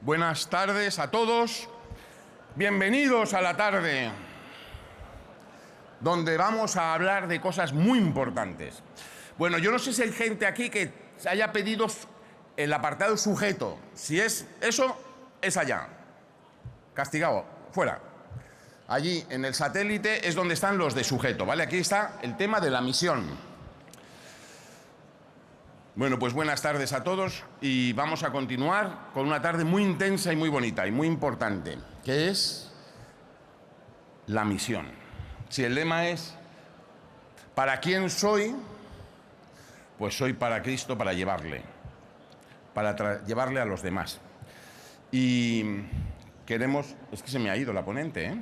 Buenas tardes a todos. Bienvenidos a la tarde, donde vamos a hablar de cosas muy importantes. Bueno, yo no sé si hay gente aquí que haya pedido el apartado sujeto. Si es eso, es allá. Castigado, fuera. Allí, en el satélite, es donde están los de sujeto, ¿vale? Aquí está el tema de la misión. Bueno, pues buenas tardes a todos y vamos a continuar con una tarde muy intensa y muy bonita y muy importante, que es la misión. Si el lema es ¿para quién soy? Pues soy para Cristo, para llevarle a los demás. Y queremos... Es que se me ha ido la ponente, ¿eh?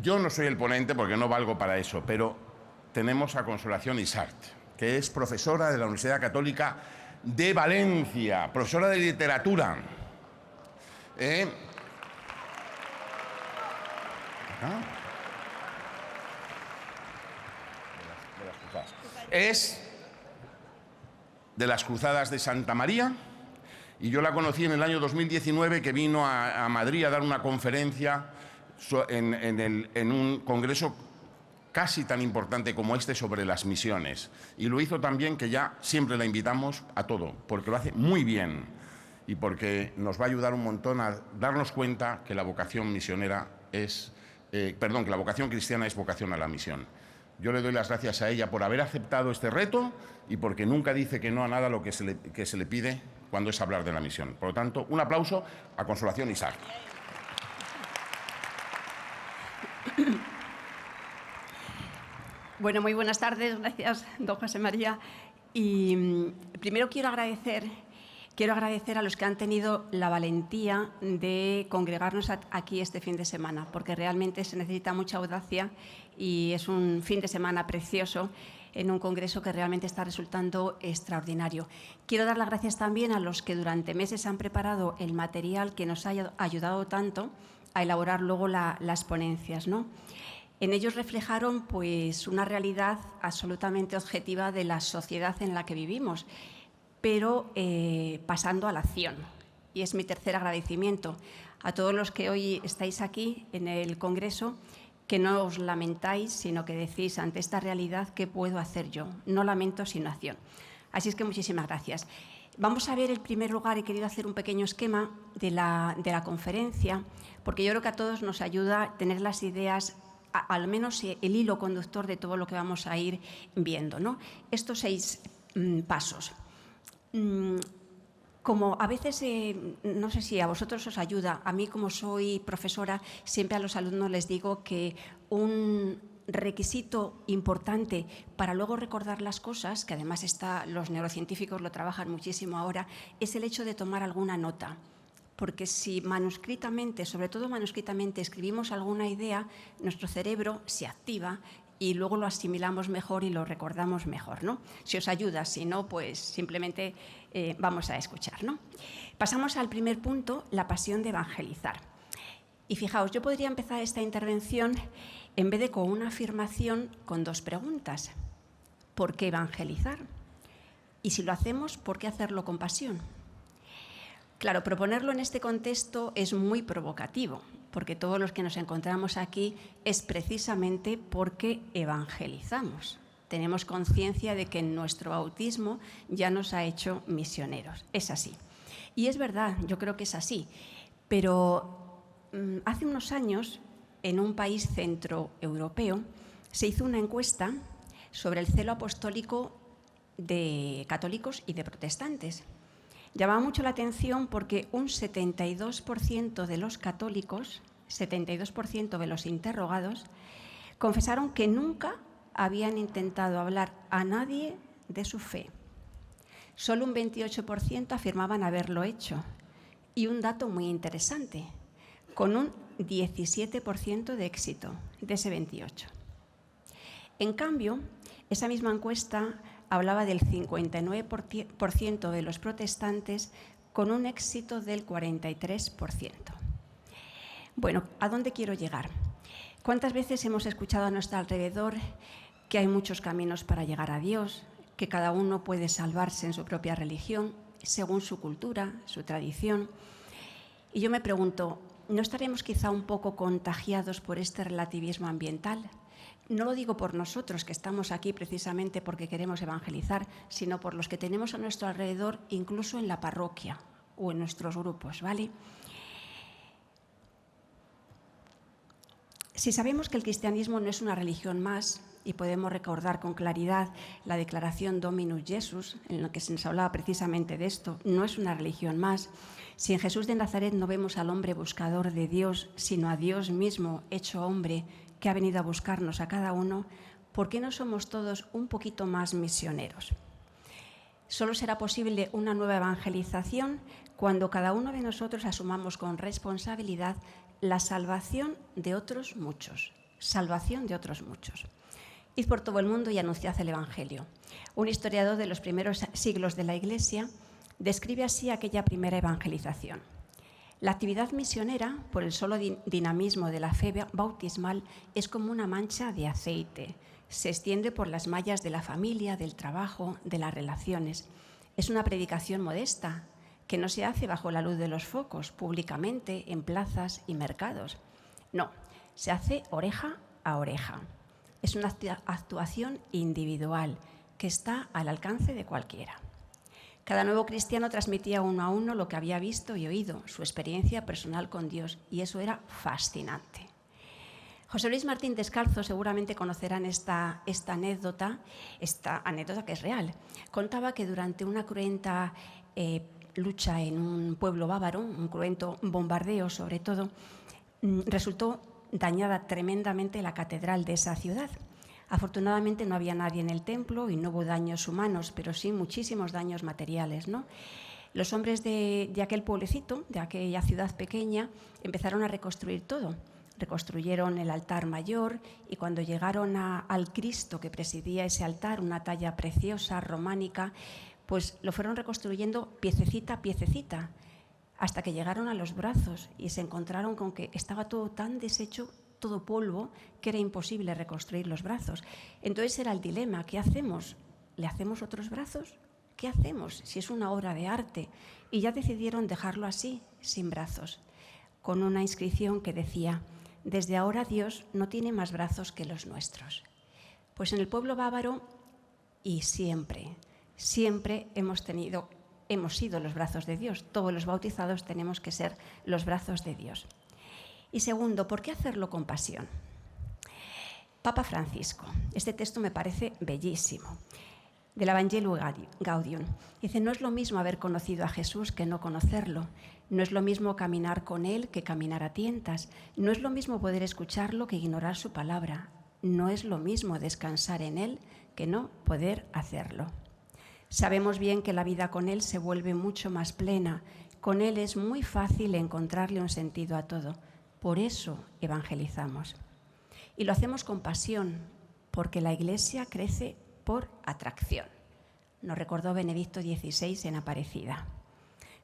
Yo no soy el ponente porque no valgo para eso, pero tenemos a Consolación Isart, que es profesora de la Universidad Católica de Valencia, profesora de literatura. Es de las Cruzadas de Santa María y yo la conocí en el año 2019, que vino a Madrid a dar una conferencia en un congreso casi tan importante como este sobre las misiones. Y lo hizo también, que ya siempre la invitamos a todo, porque lo hace muy bien y porque nos va a ayudar un montón a darnos cuenta que la vocación misionera es... que la vocación cristiana es vocación a la misión. Yo le doy las gracias a ella por haber aceptado este reto y porque nunca dice que no a nada lo que se le pide cuando es hablar de la misión. Por lo tanto, un aplauso a Consolación Isart. Bueno, muy buenas tardes. Gracias, don José María. Y primero quiero agradecer a los que han tenido la valentía de congregarnos aquí este fin de semana, porque realmente se necesita mucha audacia y es un fin de semana precioso en un congreso que realmente está resultando extraordinario. Quiero dar las gracias también a los que durante meses han preparado el material que nos ha ayudado tanto a elaborar luego las ponencias, ¿no? En ellos reflejaron pues, una realidad absolutamente objetiva de la sociedad en la que vivimos, pero pasando a la acción. Y es mi tercer agradecimiento a todos los que hoy estáis aquí en el Congreso, que no os lamentáis, sino que decís ante esta realidad ¿qué puedo hacer yo? No lamento, sino acción. Así es que muchísimas gracias. Vamos a ver, en primer lugar, he querido hacer un pequeño esquema de la conferencia, porque yo creo que a todos nos ayuda a tener las ideas, al menos el hilo conductor de todo lo que vamos a ir viendo, ¿no? Estos 6 pasos. Como a veces, no sé si a vosotros os ayuda, a mí como soy profesora, siempre a los alumnos les digo que un requisito importante para luego recordar las cosas, que además los neurocientíficos lo trabajan muchísimo ahora, es el hecho de tomar alguna nota. Porque si manuscritamente, sobre todo manuscritamente, escribimos alguna idea, nuestro cerebro se activa y luego lo asimilamos mejor y lo recordamos mejor, ¿no? Si os ayuda, si no, pues simplemente vamos a escuchar, ¿no? Pasamos al primer punto, la pasión de evangelizar. Y fijaos, yo podría empezar esta intervención en vez de con una afirmación, con 2 preguntas. ¿Por qué evangelizar? Y si lo hacemos, ¿por qué hacerlo con pasión? Claro, proponerlo en este contexto es muy provocativo, porque todos los que nos encontramos aquí es precisamente porque evangelizamos. Tenemos conciencia de que nuestro bautismo ya nos ha hecho misioneros. Es así. Y es verdad, yo creo que es así. Pero hace unos años, en un país centroeuropeo, se hizo una encuesta sobre el celo apostólico de católicos y de protestantes. Llamaba mucho la atención porque un 72% de los católicos, 72% de los interrogados, confesaron que nunca habían intentado hablar a nadie de su fe. Solo un 28% afirmaban haberlo hecho. Y un dato muy interesante, con un 17% de éxito de ese 28%. En cambio, esa misma encuesta hablaba del 59% de los protestantes con un éxito del 43%. Bueno, ¿a dónde quiero llegar? ¿Cuántas veces hemos escuchado a nuestro alrededor que hay muchos caminos para llegar a Dios, que cada uno puede salvarse en su propia religión? según su cultura, su tradición. Y yo me pregunto, ¿no estaremos quizá un poco contagiados por este relativismo ambiental? No lo digo por nosotros, que estamos aquí precisamente porque queremos evangelizar, sino por los que tenemos a nuestro alrededor, incluso en la parroquia o en nuestros grupos, ¿vale? Si sabemos que el cristianismo no es una religión más, y podemos recordar con claridad la declaración Dominus Jesus, en la que se nos hablaba precisamente de esto, no es una religión más. Si en Jesús de Nazaret no vemos al hombre buscador de Dios, sino a Dios mismo hecho hombre, que ha venido a buscarnos a cada uno, ¿por qué no somos todos un poquito más misioneros? Solo será posible una nueva evangelización cuando cada uno de nosotros asumamos con responsabilidad la salvación de otros muchos. Salvación de otros muchos. Id por todo el mundo y anunciad el Evangelio. Un historiador de los primeros siglos de la Iglesia describe así aquella primera evangelización. La actividad misionera, por el solo dinamismo de la fe bautismal, es como una mancha de aceite. Se extiende por las mallas de la familia, del trabajo, de las relaciones. Es una predicación modesta, que no se hace bajo la luz de los focos, públicamente, en plazas y mercados. No, se hace oreja a oreja. Es una actuación individual que está al alcance de cualquiera. Cada nuevo cristiano transmitía uno a uno lo que había visto y oído, su experiencia personal con Dios, y eso era fascinante. José Luis Martín Descalzo seguramente conocerán esta anécdota que es real. Contaba que durante una cruenta lucha en un pueblo bávaro, un cruento bombardeo sobre todo, resultó dañada tremendamente la catedral de esa ciudad. Afortunadamente no había nadie en el templo y no hubo daños humanos, pero sí muchísimos daños materiales, ¿no? Los hombres de aquel pueblecito, de aquella ciudad pequeña, empezaron a reconstruir todo. Reconstruyeron el altar mayor y cuando llegaron al Cristo que presidía ese altar, una talla preciosa, románica, pues lo fueron reconstruyendo piececita a piececita, hasta que llegaron a los brazos y se encontraron con que estaba todo tan deshecho, todo polvo, que era imposible reconstruir los brazos. Entonces era el dilema, ¿qué hacemos? ¿Le hacemos otros brazos? ¿Qué hacemos si es una obra de arte? Y ya decidieron dejarlo así, sin brazos, con una inscripción que decía: desde ahora Dios no tiene más brazos que los nuestros. Pues en el pueblo bávaro, y siempre hemos sido los brazos de Dios. Todos los bautizados tenemos que ser los brazos de Dios. Y segundo, ¿por qué hacerlo con pasión? Papa Francisco, este texto me parece bellísimo, del Evangelio Gaudium. Dice, no es lo mismo haber conocido a Jesús que no conocerlo. No es lo mismo caminar con Él que caminar a tientas. No es lo mismo poder escucharlo que ignorar su palabra. No es lo mismo descansar en Él que no poder hacerlo. Sabemos bien que la vida con Él se vuelve mucho más plena. Con Él es muy fácil encontrarle un sentido a todo. Por eso evangelizamos. Y lo hacemos con pasión, porque la Iglesia crece por atracción. Nos recordó Benedicto XVI en Aparecida.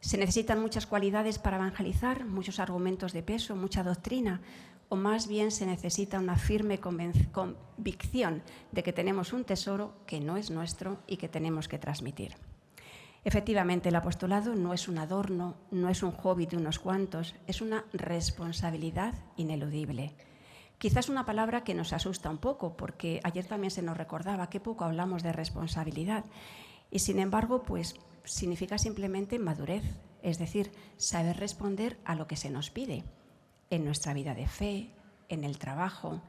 ¿Se necesitan muchas cualidades para evangelizar, muchos argumentos de peso, mucha doctrina? ¿O más bien se necesita una firme convicción de que tenemos un tesoro que no es nuestro y que tenemos que transmitir? Efectivamente, el apostolado no es un adorno, no es un hobby de unos cuantos, es una responsabilidad ineludible. Quizás una palabra que nos asusta un poco, porque ayer también se nos recordaba qué poco hablamos de responsabilidad. Y sin embargo, pues significa simplemente madurez, es decir, saber responder a lo que se nos pide en nuestra vida de fe, en el trabajo,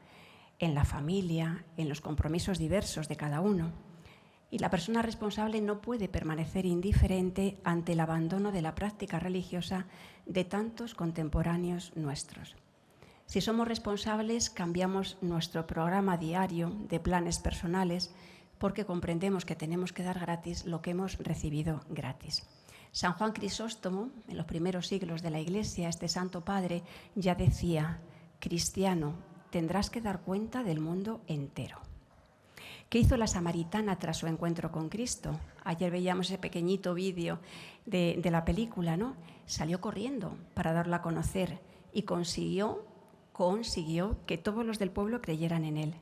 en la familia, en los compromisos diversos de cada uno. Y la persona responsable no puede permanecer indiferente ante el abandono de la práctica religiosa de tantos contemporáneos nuestros. Si somos responsables, cambiamos nuestro programa diario de planes personales porque comprendemos que tenemos que dar gratis lo que hemos recibido gratis. San Juan Crisóstomo, en los primeros siglos de la Iglesia, este Santo Padre, ya decía: cristiano, tendrás que dar cuenta del mundo entero. ¿Qué hizo la samaritana tras su encuentro con Cristo? Ayer veíamos ese pequeñito vídeo de la película, ¿no? Salió corriendo para darla a conocer y consiguió que todos los del pueblo creyeran en él.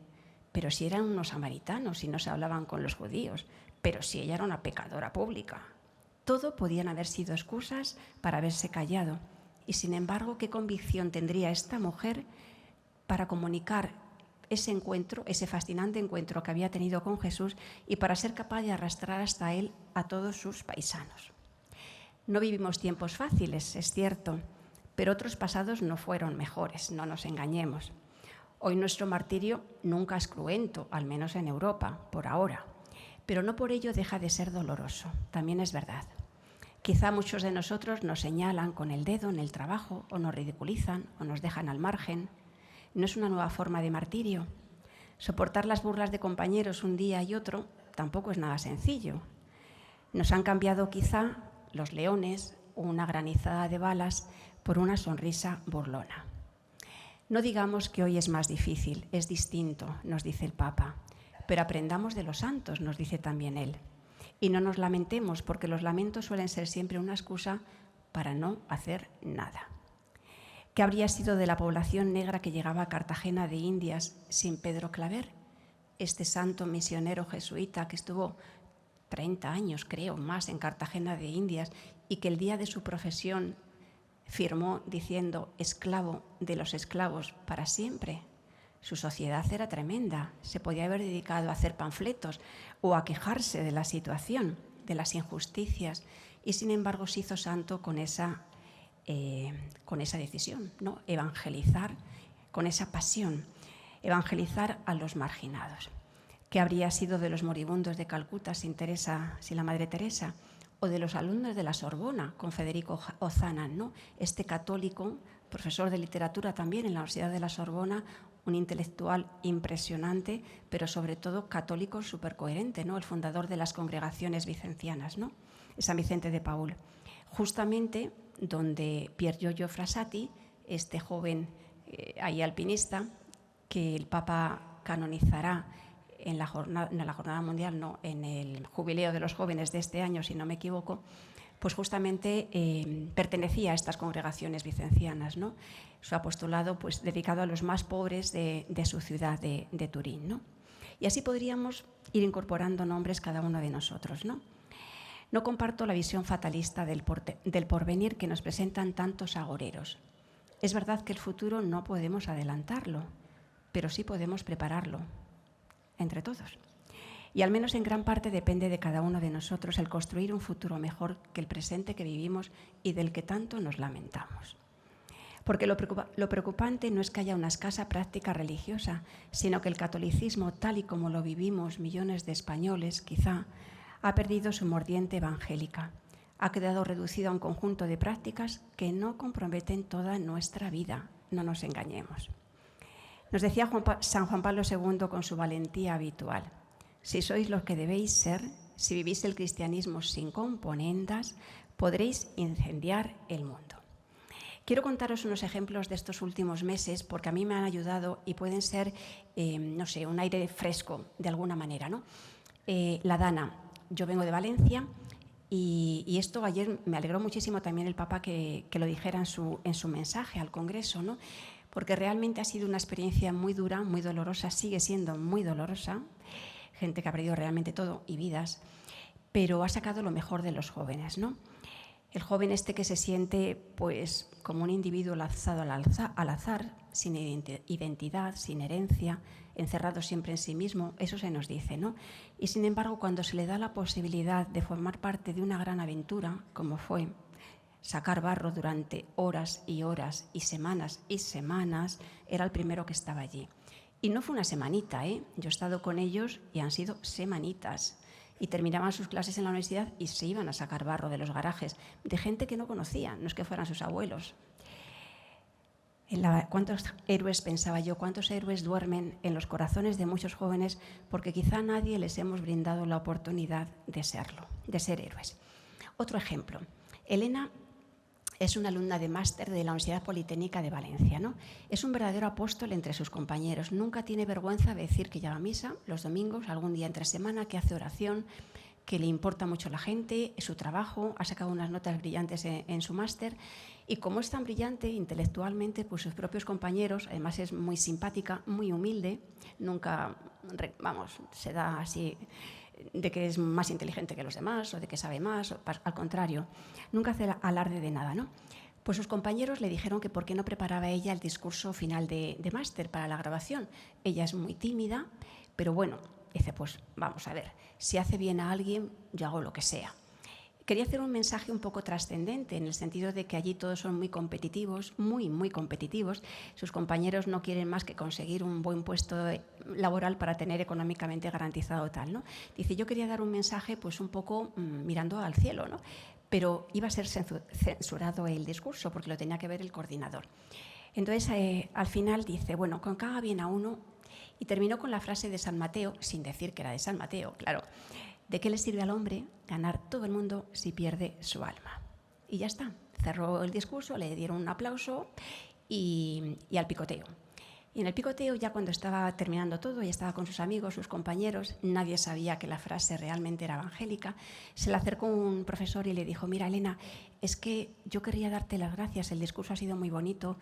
Pero si eran unos samaritanos y no se hablaban con los judíos, pero si ella era una pecadora pública. Todo podían haber sido excusas para haberse callado. Y sin embargo, ¿qué convicción tendría esta mujer para comunicar ese encuentro, ese fascinante encuentro que había tenido con Jesús y para ser capaz de arrastrar hasta él a todos sus paisanos? No vivimos tiempos fáciles, es cierto, pero otros pasados no fueron mejores, no nos engañemos. Hoy nuestro martirio nunca es cruento, al menos en Europa, por ahora, pero no por ello deja de ser doloroso, también es verdad. Quizá muchos de nosotros nos señalan con el dedo en el trabajo, o nos ridiculizan, o nos dejan al margen. ¿No es una nueva forma de martirio? Soportar las burlas de compañeros un día y otro tampoco es nada sencillo. Nos han cambiado quizá los leones o una granizada de balas por una sonrisa burlona. No digamos que hoy es más difícil, es distinto, nos dice el Papa, pero aprendamos de los santos, nos dice también él. Y no nos lamentemos, porque los lamentos suelen ser siempre una excusa para no hacer nada. ¿Qué habría sido de la población negra que llegaba a Cartagena de Indias sin Pedro Claver? Este santo misionero jesuita que estuvo 30 años, creo, más en Cartagena de Indias y que el día de su profesión firmó diciendo esclavo de los esclavos para siempre. Su sociedad era tremenda, se podía haber dedicado a hacer panfletos o a quejarse de la situación, de las injusticias, y sin embargo se hizo santo con esa decisión, ¿no? Evangelizar con esa pasión, evangelizar a los marginados. ¿Qué habría sido de los moribundos de Calcuta sin la Madre Teresa? O de los alumnos de la Sorbona con Federico Ozanam, ¿no? Este católico, profesor de literatura también en la Universidad de la Sorbona, un intelectual impresionante, pero sobre todo católico súper coherente, ¿no? El fundador de las congregaciones vicencianas, ¿no? San Vicente de Paúl. Justamente donde Pier Giorgio Frassati, este joven ahí alpinista, que el Papa canonizará en la jornada mundial, no, en el jubileo de los jóvenes de este año, si no me equivoco, pues justamente pertenecía a estas congregaciones vicencianas, ¿no? Su apostolado pues dedicado a los más pobres de su ciudad de Turín, ¿no? Y así podríamos ir incorporando nombres cada uno de nosotros, ¿no? No comparto la visión fatalista del porvenir que nos presentan tantos agoreros. Es verdad que el futuro no podemos adelantarlo, pero sí podemos prepararlo entre todos. Y al menos en gran parte depende de cada uno de nosotros el construir un futuro mejor que el presente que vivimos y del que tanto nos lamentamos. Porque lo preocupante no es que haya una escasa práctica religiosa, sino que el catolicismo, tal y como lo vivimos millones de españoles, quizá, ha perdido su mordiente evangélica. Ha quedado reducido a un conjunto de prácticas que no comprometen toda nuestra vida. No nos engañemos. Nos decía San Juan Pablo II con su valentía habitual: si sois lo que debéis ser, si vivís el cristianismo sin componendas, podréis incendiar el mundo. Quiero contaros unos ejemplos de estos últimos meses porque a mí me han ayudado y pueden ser, no sé, un aire fresco de alguna manera, ¿no? La Dana. Yo vengo de Valencia y esto ayer me alegró muchísimo también el Papa que lo dijera en su mensaje al Congreso, ¿no? Porque realmente ha sido una experiencia muy dura, muy dolorosa, sigue siendo muy dolorosa, gente que ha perdido realmente todo y vidas, pero ha sacado lo mejor de los jóvenes, ¿no? El joven este que se siente pues como un individuo lanzado al azar, sin identidad, sin herencia, encerrado siempre en sí mismo, eso se nos dice, ¿no? Y sin embargo, cuando se le da la posibilidad de formar parte de una gran aventura, como fue sacar barro durante horas y horas y semanas, era el primero que estaba allí. Y no fue una semanita, ¿eh? Yo he estado con ellos y han sido semanitas. Y terminaban sus clases en la universidad y se iban a sacar barro de los garajes, de gente que no conocían, no es que fueran sus abuelos. ¿Cuántos héroes, pensaba yo, cuántos héroes duermen en los corazones de muchos jóvenes porque quizá a nadie les hemos brindado la oportunidad de serlo, de ser héroes? Otro ejemplo. Elena es una alumna de máster de la Universidad Politécnica de Valencia, ¿no? Es un verdadero apóstol entre sus compañeros. Nunca tiene vergüenza de decir que lleva a misa los domingos, algún día entre semana, que hace oración, que le importa mucho la gente, su trabajo, ha sacado unas notas brillantes en su máster. Y como es tan brillante intelectualmente, pues sus propios compañeros, además es muy simpática, muy humilde, nunca, se da así de que es más inteligente que los demás o de que sabe más, al contrario, nunca hace alarde de nada, ¿no? Pues sus compañeros le dijeron que por qué no preparaba ella el discurso final de máster para la grabación. Ella es muy tímida, pero bueno, dice, pues vamos a ver, si hace bien a alguien, yo hago lo que sea. Quería hacer un mensaje un poco trascendente, en el sentido de que allí todos son muy competitivos, muy competitivos. Sus compañeros no quieren más que conseguir un buen puesto laboral para tener económicamente garantizado tal, ¿no? Dice, yo quería dar un mensaje pues un poco mirando al cielo, ¿no? Pero iba a ser censurado el discurso porque lo tenía que ver el coordinador. Entonces, al final dice, bueno, con que haga bien a uno, y terminó con la frase de San Mateo, sin decir que era de San Mateo, claro. ¿De qué le sirve al hombre ganar todo el mundo si pierde su alma? Y ya está. Cerró el discurso, le dieron un aplauso y al picoteo. Y en el picoteo, ya cuando estaba terminando todo y estaba con sus amigos, sus compañeros, nadie sabía que la frase realmente era evangélica, se le acercó un profesor y le dijo, mira, Elena, es que yo querría darte las gracias, el discurso ha sido muy bonito,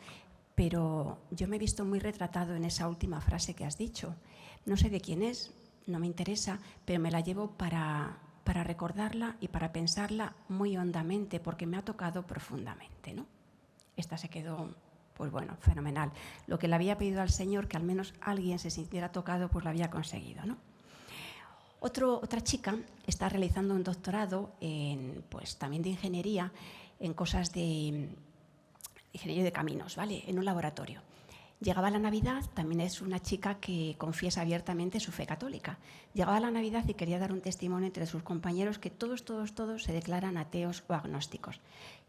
pero yo me he visto muy retratado en esa última frase que has dicho. No sé de quién es, no me interesa, pero me la llevo para recordarla y para pensarla muy hondamente, porque me ha tocado profundamente, ¿no? Esta se quedó, pues bueno, fenomenal. Lo que le había pedido al Señor, que al menos alguien se sintiera tocado, pues lo había conseguido, ¿no? Otra chica está realizando un doctorado pues también de ingeniería, en cosas de ingeniería de caminos, ¿vale? En un laboratorio. Llegaba la Navidad, también es una chica que confiesa abiertamente su fe católica. Llegaba la Navidad y quería dar un testimonio entre sus compañeros que todos se declaran ateos o agnósticos.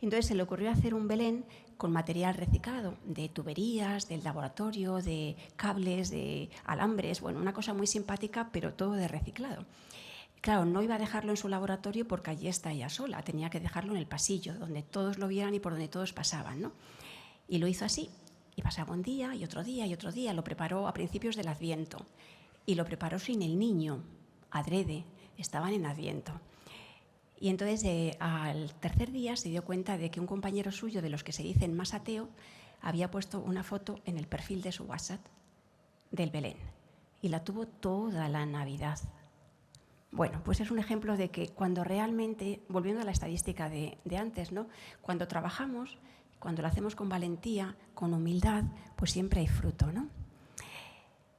Entonces se le ocurrió hacer un Belén con material reciclado, de tuberías, del laboratorio, de cables, de alambres, bueno, una cosa muy simpática, pero todo de reciclado. Claro, no iba a dejarlo en su laboratorio porque allí está ella sola, tenía que dejarlo en el pasillo, donde todos lo vieran y por donde todos pasaban, ¿no? Y lo hizo así. Y pasaba un día y otro día y otro día. Lo preparó a principios del Adviento. Y lo preparó sin el niño, adrede. Estaban en Adviento. Y entonces al tercer día se dio cuenta de que un compañero suyo, de los que se dicen más ateo, había puesto una foto en el perfil de su WhatsApp del Belén. Y la tuvo toda la Navidad. Bueno, pues es un ejemplo de que cuando realmente, volviendo a la estadística de antes, ¿no? Cuando trabajamos, cuando lo hacemos con valentía, con humildad, pues siempre hay fruto, ¿no?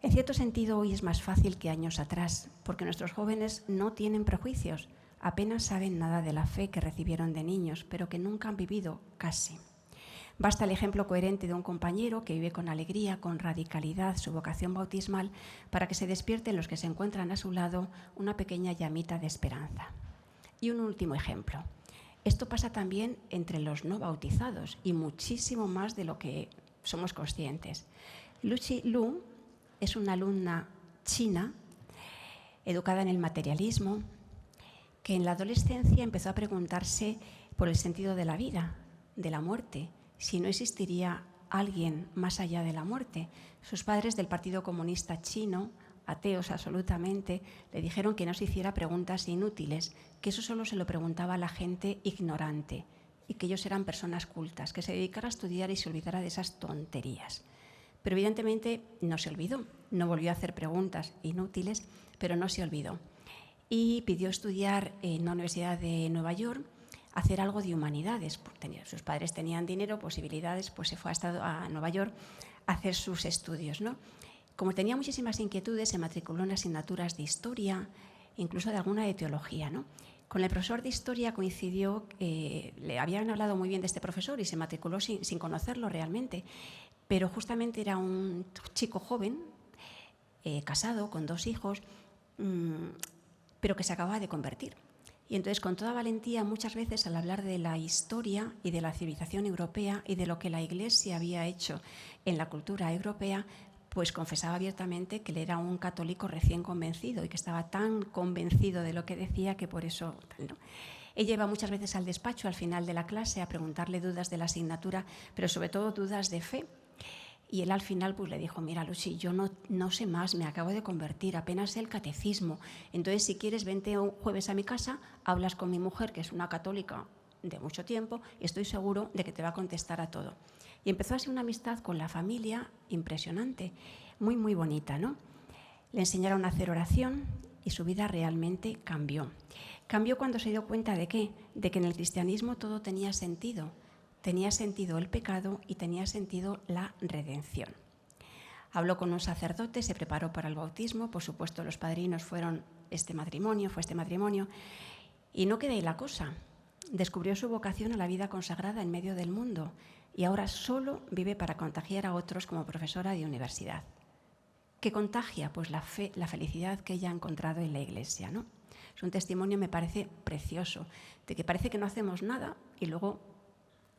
En cierto sentido, hoy es más fácil que años atrás, porque nuestros jóvenes no tienen prejuicios, apenas saben nada de la fe que recibieron de niños, pero que nunca han vivido casi. Basta el ejemplo coherente de un compañero que vive con alegría, con radicalidad, su vocación bautismal, para que se despierte en los que se encuentran a su lado una pequeña llamita de esperanza. Y un último ejemplo. Esto pasa también entre los no bautizados y muchísimo más de lo que somos conscientes. Lucy Lu es una alumna china, educada en el materialismo, que en la adolescencia empezó a preguntarse por el sentido de la vida, de la muerte, si no existiría alguien más allá de la muerte. Sus padres del Partido Comunista Chino, ateos absolutamente, le dijeron que no se hiciera preguntas inútiles, que eso solo se lo preguntaba a la gente ignorante y que ellos eran personas cultas, que se dedicara a estudiar y se olvidara de esas tonterías. Pero evidentemente no se olvidó, no volvió a hacer preguntas inútiles, pero no se olvidó. Y pidió estudiar en la Universidad de Nueva York, hacer algo de humanidades. Sus padres tenían dinero, posibilidades, pues se fue a Nueva York a hacer sus estudios, ¿no? Como tenía muchísimas inquietudes, se matriculó en asignaturas de historia, incluso de alguna de teología, ¿no? Con el profesor de historia coincidió, le habían hablado muy bien de este profesor y se matriculó sin conocerlo realmente, pero justamente era un chico joven, casado, con 2 hijos, pero que se acababa de convertir. Y entonces, con toda valentía, muchas veces al hablar de la historia y de la civilización europea y de lo que la Iglesia había hecho en la cultura europea, pues confesaba abiertamente que él era un católico recién convencido y que estaba tan convencido de lo que decía que por eso, ¿no? Ella iba muchas veces al despacho al final de la clase a preguntarle dudas de la asignatura, pero sobre todo dudas de fe. Y él al final pues le dijo, mira Lucy, yo no sé más, me acabo de convertir, apenas sé el catecismo. Entonces si quieres vente un jueves a mi casa, hablas con mi mujer, que es una católica de mucho tiempo, y estoy seguro de que te va a contestar a todo. Y empezó así una amistad con la familia impresionante, muy, muy bonita, ¿no? Le enseñaron a hacer oración y su vida realmente cambió. Cambió cuando se dio cuenta ¿de qué? De que en el cristianismo todo tenía sentido. Tenía sentido el pecado y tenía sentido la redención. Habló con un sacerdote, se preparó para el bautismo, por supuesto los padrinos fue este matrimonio, y no quedó ahí la cosa. Descubrió su vocación a la vida consagrada en medio del mundo y ahora solo vive para contagiar a otros como profesora de universidad. ¿Qué contagia? Pues la fe, la felicidad que ella ha encontrado en la Iglesia, ¿no? Es un testimonio, me parece, precioso, de que parece que no hacemos nada y luego,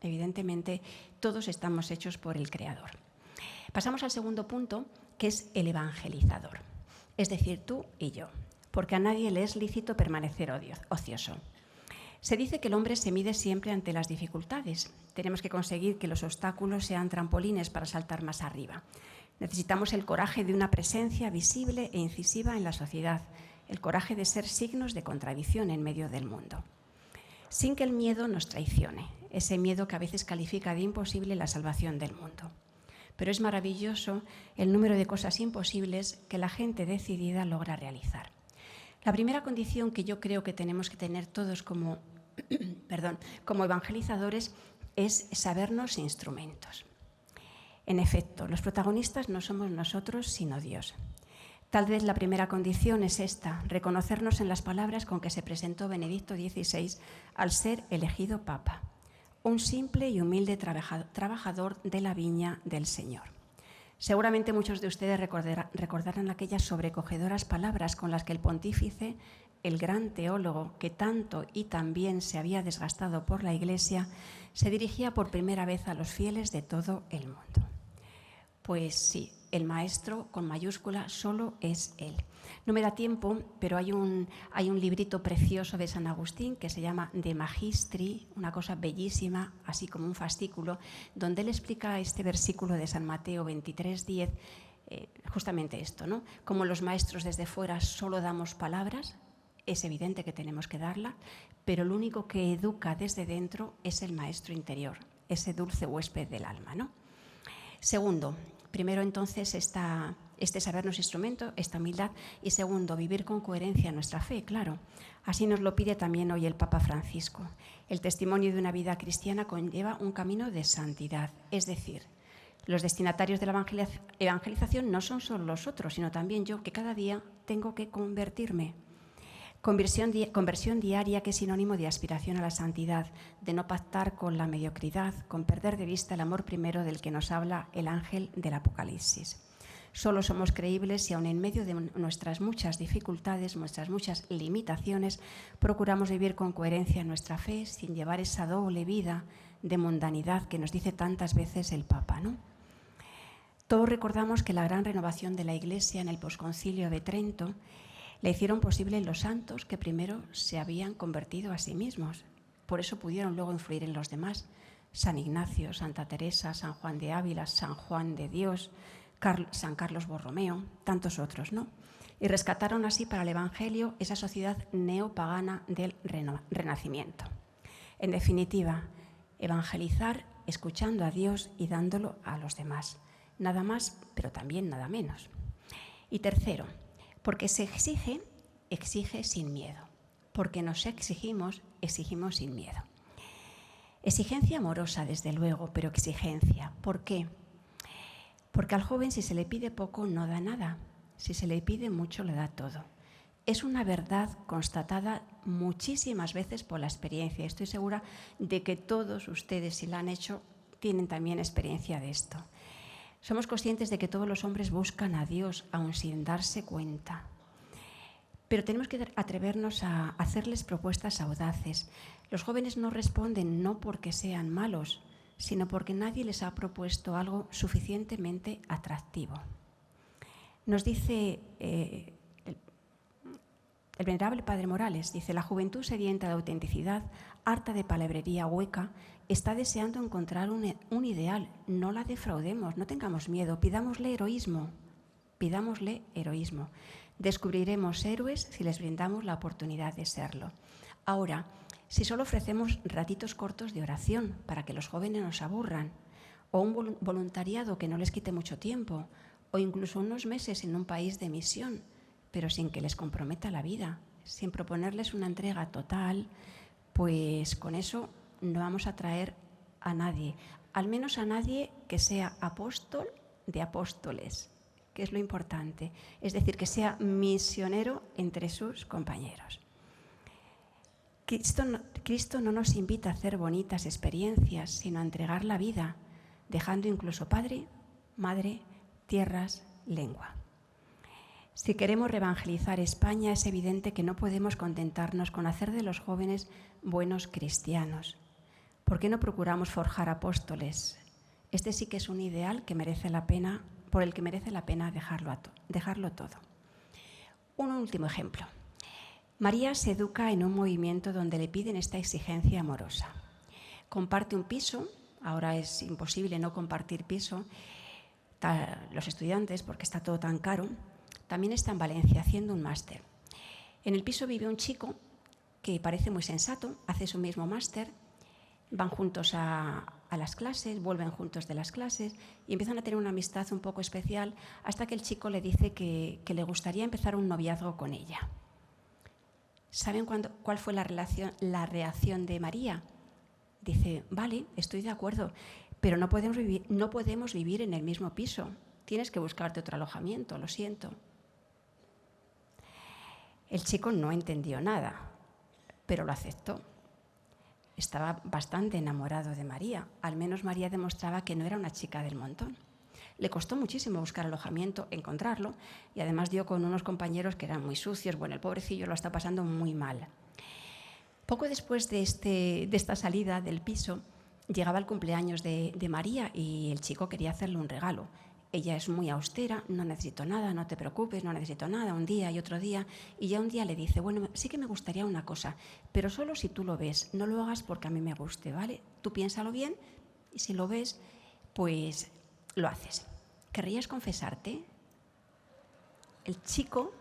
evidentemente, todos estamos hechos por el Creador. Pasamos al segundo punto, que es el evangelizador, es decir, tú y yo, porque a nadie le es lícito permanecer ocioso. Se dice que el hombre se mide siempre ante las dificultades. Tenemos que conseguir que los obstáculos sean trampolines para saltar más arriba. Necesitamos el coraje de una presencia visible e incisiva en la sociedad, el coraje de ser signos de contradicción en medio del mundo, sin que el miedo nos traicione, ese miedo que a veces califica de imposible la salvación del mundo. Pero es maravilloso el número de cosas imposibles que la gente decidida logra realizar. La primera condición que yo creo que tenemos que tener todos como evangelizadores es sabernos instrumentos. En efecto, los protagonistas no somos nosotros, sino Dios. Tal vez la primera condición es esta, reconocernos en las palabras con que se presentó Benedicto XVI al ser elegido Papa. Un simple y humilde trabajador de la viña del Señor. Seguramente muchos de ustedes recordarán aquellas sobrecogedoras palabras con las que el pontífice, el gran teólogo que tanto y tan bien se había desgastado por la Iglesia, se dirigía por primera vez a los fieles de todo el mundo. Pues sí, el maestro con mayúscula solo es él. No me da tiempo, pero hay un librito precioso de San Agustín que se llama De Magistri, una cosa bellísima, así como un fascículo, donde él explica este versículo de San Mateo 23:10, justamente esto, ¿no? Como los maestros desde fuera solo damos palabras, es evidente que tenemos que darla, pero lo único que educa desde dentro es el maestro interior, ese dulce huésped del alma, ¿no? Segundo, primero entonces este sabernos instrumento, esta humildad, y segundo, vivir con coherencia nuestra fe, claro. Así nos lo pide también hoy el Papa Francisco. El testimonio de una vida cristiana conlleva un camino de santidad, es decir, los destinatarios de la evangelización no son solo los otros, sino también yo, que cada día tengo que convertirme. Conversión diaria, que es sinónimo de aspiración a la santidad, de no pactar con la mediocridad, con perder de vista el amor primero del que nos habla el ángel del Apocalipsis. Solo somos creíbles si aun en medio de nuestras muchas dificultades, nuestras muchas limitaciones, procuramos vivir con coherencia nuestra fe sin llevar esa doble vida de mundanidad que nos dice tantas veces el Papa, ¿no? Todos recordamos que la gran renovación de la Iglesia en el posconcilio de Trento la hicieron posible los santos que primero se habían convertido a sí mismos. Por eso pudieron luego influir en los demás. San Ignacio, Santa Teresa, San Juan de Ávila, San Juan de Dios, San Carlos Borromeo, tantos otros, ¿no? Y rescataron así para el Evangelio esa sociedad neopagana del Renacimiento. En definitiva, evangelizar escuchando a Dios y dándolo a los demás. Nada más, pero también nada menos. Y tercero, porque se exige sin miedo. Porque nos exigimos sin miedo. Exigencia amorosa, desde luego, pero exigencia. ¿Por qué? Porque al joven, si se le pide poco, no da nada. Si se le pide mucho, le da todo. Es una verdad constatada muchísimas veces por la experiencia. Estoy segura de que todos ustedes, si la han hecho, tienen también experiencia de esto. Somos conscientes de que todos los hombres buscan a Dios, aun sin darse cuenta. Pero tenemos que atrevernos a hacerles propuestas audaces. Los jóvenes no responden no porque sean malos, sino porque nadie les ha propuesto algo suficientemente atractivo. Nos dice el venerable Padre Morales, dice: la juventud sedienta de autenticidad, harta de palabrería hueca, está deseando encontrar un ideal. No la defraudemos, no tengamos miedo, pidámosle heroísmo. Descubriremos héroes si les brindamos la oportunidad de serlo. Ahora, si solo ofrecemos ratitos cortos de oración para que los jóvenes no se aburran, o un voluntariado que no les quite mucho tiempo, o incluso unos meses en un país de misión, pero sin que les comprometa la vida, sin proponerles una entrega total, pues con eso no vamos a traer a nadie, al menos a nadie que sea apóstol de apóstoles, que es lo importante, es decir, que sea misionero entre sus compañeros. Cristo no nos invita a hacer bonitas experiencias, sino a entregar la vida, dejando incluso padre, madre, tierras, lengua. Si queremos reevangelizar España, es evidente que no podemos contentarnos con hacer de los jóvenes buenos cristianos. ¿Por qué no procuramos forjar apóstoles? Este sí que es un ideal que merece la pena, por el que merece la pena dejarlo todo. Un último ejemplo. María se educa en un movimiento donde le piden esta exigencia amorosa. Comparte un piso, ahora es imposible no compartir piso, los estudiantes, porque está todo tan caro. También está en Valencia haciendo un máster. En el piso vive un chico que parece muy sensato, hace su mismo máster, van juntos a las clases, vuelven juntos de las clases y empiezan a tener una amistad un poco especial hasta que el chico le dice que le gustaría empezar un noviazgo con ella. ¿Saben cuál fue la reacción de María? Dice, vale, estoy de acuerdo, pero no podemos vivir en el mismo piso. Tienes que buscarte otro alojamiento, lo siento. El chico no entendió nada, pero lo aceptó. Estaba bastante enamorado de María. Al menos María demostraba que no era una chica del montón. Le costó muchísimo buscar alojamiento, encontrarlo, y además dio con unos compañeros que eran muy sucios. Bueno, el pobrecillo lo está pasando muy mal. Poco después de esta salida del piso, llegaba el cumpleaños de María y el chico quería hacerle un regalo. Ella es muy austera, no necesito nada, no te preocupes, no necesito nada, un día y otro día. Y ya un día le dice, bueno, sí que me gustaría una cosa, pero solo si tú lo ves, no lo hagas porque a mí me guste, ¿vale? Tú piénsalo bien y si lo ves, pues lo haces. ¿Querrías confesarte? El chico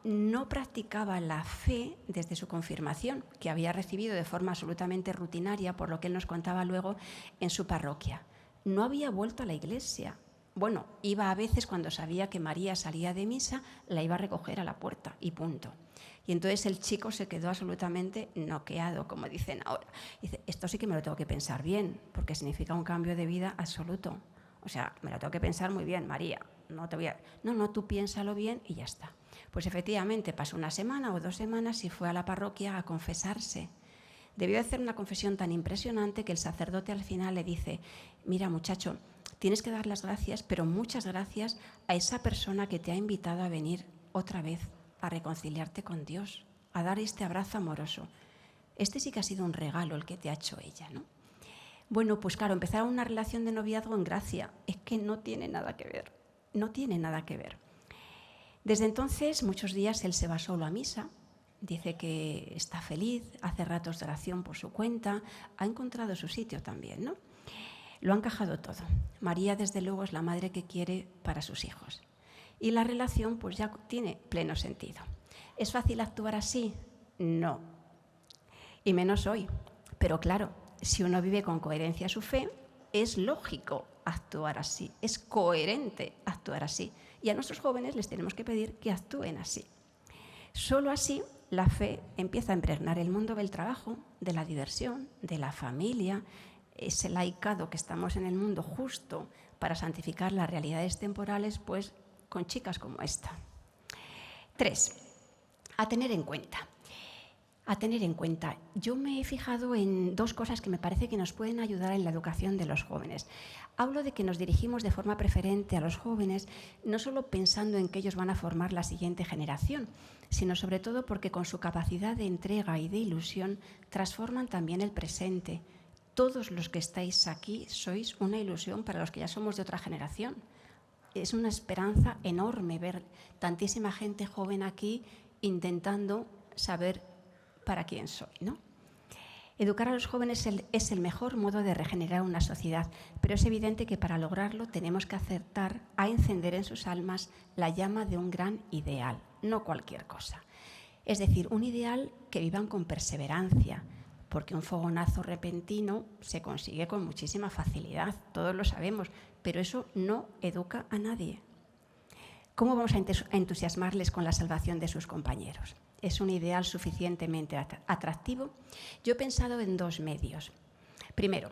no practicaba la fe desde su confirmación, que había recibido de forma absolutamente rutinaria, por lo que él nos contaba luego en su parroquia. No había vuelto a la iglesia. Bueno, iba a veces cuando sabía que María salía de misa, la iba a recoger a la puerta y punto. Y entonces el chico se quedó absolutamente noqueado, como dicen ahora. Dice, esto sí que me lo tengo que pensar bien, porque significa un cambio de vida absoluto. O sea, me lo tengo que pensar muy bien, María. No, tú piénsalo bien y ya está. Pues efectivamente pasó una semana o 2 semanas y fue a la parroquia a confesarse. Debió de hacer una confesión tan impresionante que el sacerdote al final le dice, mira muchacho, tienes que dar las gracias, pero muchas gracias a esa persona que te ha invitado a venir otra vez a reconciliarte con Dios, a dar este abrazo amoroso. Este sí que ha sido un regalo el que te ha hecho ella, ¿no? Bueno, pues claro, empezar una relación de noviazgo en gracia es que no tiene nada que ver, no tiene nada que ver. Desde entonces, muchos días él se va solo a misa, dice que está feliz, hace ratos de oración por su cuenta, ha encontrado su sitio también, ¿no? Lo ha encajado todo. María, desde luego, es la madre que quiere para sus hijos. Y la relación pues ya tiene pleno sentido. ¿Es fácil actuar así? No. Y menos hoy. Pero claro, si uno vive con coherencia su fe, es lógico actuar así, es coherente actuar así. Y a nuestros jóvenes les tenemos que pedir que actúen así. Solo así la fe empieza a impregnar el mundo del trabajo, de la diversión, de la familia, ese laicado que estamos en el mundo justo para santificar las realidades temporales, pues con chicas como esta. 3. A tener en cuenta. Yo me he fijado en 2 cosas que me parece que nos pueden ayudar en la educación de los jóvenes. Hablo de que nos dirigimos de forma preferente a los jóvenes, no solo pensando en que ellos van a formar la siguiente generación, sino sobre todo porque con su capacidad de entrega y de ilusión transforman también el presente. Todos los que estáis aquí sois una ilusión para los que ya somos de otra generación. Es una esperanza enorme ver tantísima gente joven aquí intentando saber para quién soy, ¿no? Educar a los jóvenes es el mejor modo de regenerar una sociedad, pero es evidente que para lograrlo tenemos que acertar a encender en sus almas la llama de un gran ideal, no cualquier cosa. Es decir, un ideal que vivan con perseverancia, porque un fogonazo repentino se consigue con muchísima facilidad, todos lo sabemos, pero eso no educa a nadie. ¿Cómo vamos a entusiasmarles con la salvación de sus compañeros? ¿Es un ideal suficientemente atractivo? Yo he pensado en dos medios. Primero,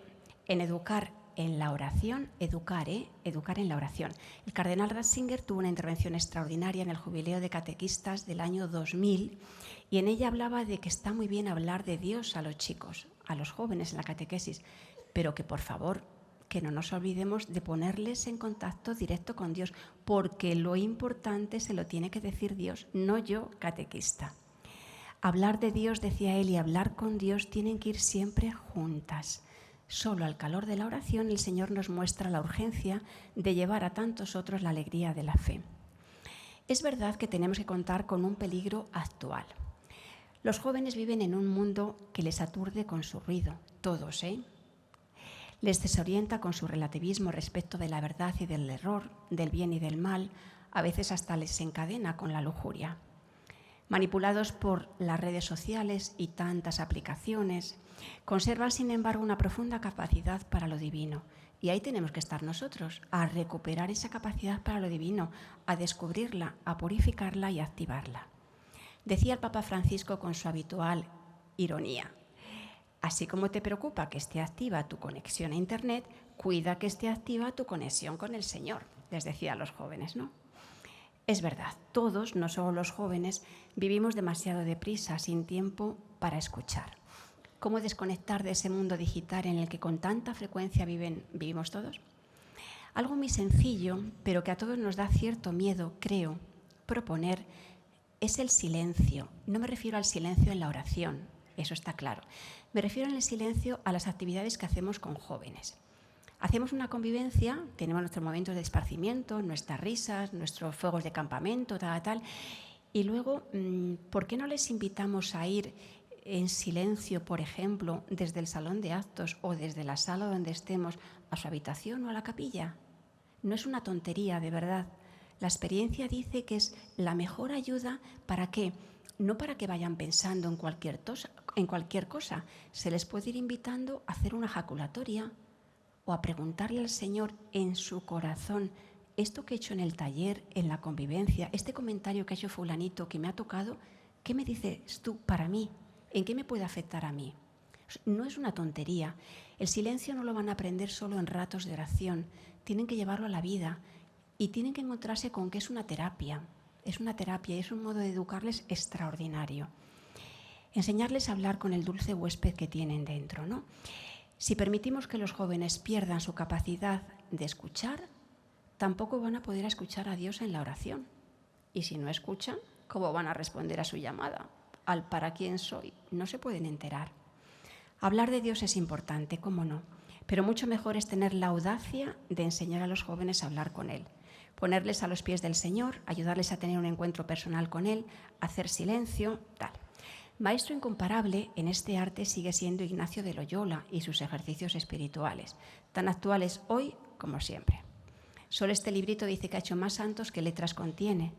en educar en la oración, educar en la oración. El cardenal Ratzinger tuvo una intervención extraordinaria en el Jubileo de Catequistas del año 2000 y en ella hablaba de que está muy bien hablar de Dios a los chicos, a los jóvenes en la catequesis, pero que por favor que no nos olvidemos de ponerles en contacto directo con Dios, porque lo importante se lo tiene que decir Dios, no yo, catequista. Hablar de Dios, decía él, y hablar con Dios tienen que ir siempre juntas. Solo al calor de la oración el Señor nos muestra la urgencia de llevar a tantos otros la alegría de la fe. Es verdad que tenemos que contar con un peligro actual. Los jóvenes viven en un mundo que les aturde con su ruido, todos, Les desorienta con su relativismo respecto de la verdad y del error, del bien y del mal, a veces hasta les encadena con la lujuria. Manipulados por las redes sociales y tantas aplicaciones, conservan, sin embargo, una profunda capacidad para lo divino. Y ahí tenemos que estar nosotros, a recuperar esa capacidad para lo divino, a descubrirla, a purificarla y a activarla. Decía el Papa Francisco con su habitual ironía: así como te preocupa que esté activa tu conexión a Internet, cuida que esté activa tu conexión con el Señor, les decía a los jóvenes, ¿no? Es verdad, todos, no solo los jóvenes, vivimos demasiado deprisa, sin tiempo para escuchar. ¿Cómo desconectar de ese mundo digital en el que con tanta frecuencia vivimos todos? Algo muy sencillo, pero que a todos nos da cierto miedo, creo, proponer, es el silencio. No me refiero al silencio en la oración, eso está claro. Me refiero en el silencio a las actividades que hacemos con jóvenes. Hacemos una convivencia, tenemos nuestros momentos de esparcimiento, nuestras risas, nuestros fuegos de campamento, tal, y luego, ¿por qué no les invitamos a ir en silencio, por ejemplo, desde el salón de actos o desde la sala donde estemos, a su habitación o a la capilla? No es una tontería, de verdad. La experiencia dice que es la mejor ayuda. ¿Para qué? No para que vayan pensando en cualquier cosa. Se les puede ir invitando a hacer una jaculatoria o a preguntarle al Señor en su corazón: esto que he hecho en el taller, en la convivencia, este comentario que ha hecho fulanito que me ha tocado, ¿qué me dices tú para mí? ¿En qué me puede afectar a mí? No es una tontería. El silencio no lo van a aprender solo en ratos de oración. Tienen que llevarlo a la vida y tienen que encontrarse con que es una terapia. Es una terapia y es un modo de educarles extraordinario. Enseñarles a hablar con el dulce huésped que tienen dentro, ¿no? Si permitimos que los jóvenes pierdan su capacidad de escuchar, tampoco van a poder escuchar a Dios en la oración. Y si no escuchan, ¿cómo van a responder a su llamada? Al ¿para quién soy? No se pueden enterar. Hablar de Dios es importante, cómo no, pero mucho mejor es tener la audacia de enseñar a los jóvenes a hablar con Él, ponerles a los pies del Señor, ayudarles a tener un encuentro personal con Él, hacer silencio, tal. Maestro incomparable en este arte sigue siendo Ignacio de Loyola y sus ejercicios espirituales, tan actuales hoy como siempre. Solo este librito dice que ha hecho más santos que letras contiene,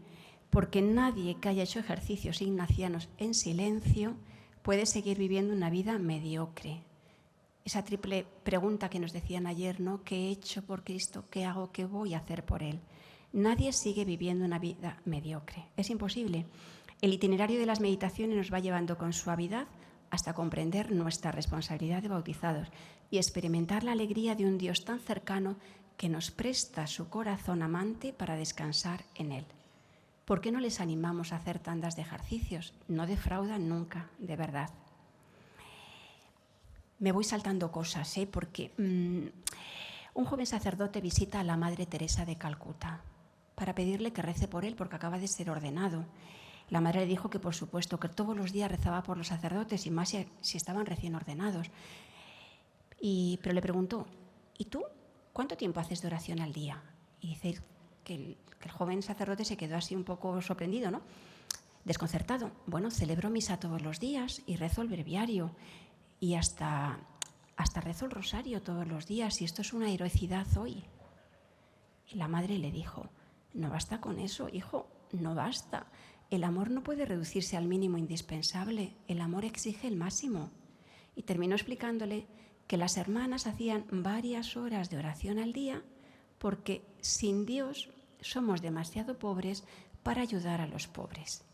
porque nadie que haya hecho ejercicios ignacianos en silencio puede seguir viviendo una vida mediocre. Esa triple pregunta que nos decían ayer, ¿no? ¿Qué he hecho por Cristo? ¿Qué hago? ¿Qué voy a hacer por Él? Nadie sigue viviendo una vida mediocre. Es imposible. El itinerario de las meditaciones nos va llevando con suavidad hasta comprender nuestra responsabilidad de bautizados y experimentar la alegría de un Dios tan cercano que nos presta su corazón amante para descansar en Él. ¿Por qué no les animamos a hacer tandas de ejercicios? No defraudan nunca, de verdad. Me voy saltando cosas, porque un joven sacerdote visita a la Madre Teresa de Calcuta para pedirle que rece por él porque acaba de ser ordenado. La madre le dijo que por supuesto que todos los días rezaba por los sacerdotes y más si estaban recién ordenados. Pero le preguntó: ¿y tú cuánto tiempo haces de oración al día? Y dice que el joven sacerdote se quedó así un poco sorprendido, ¿no? Desconcertado. Bueno, celebro misa todos los días y rezo el breviario y hasta rezo el rosario todos los días, y esto es una heroicidad hoy. Y la madre le dijo: no basta con eso, hijo, no basta. El amor no puede reducirse al mínimo indispensable, el amor exige el máximo. Y terminó explicándole que las hermanas hacían varias horas de oración al día porque sin Dios somos demasiado pobres para ayudar a los pobres.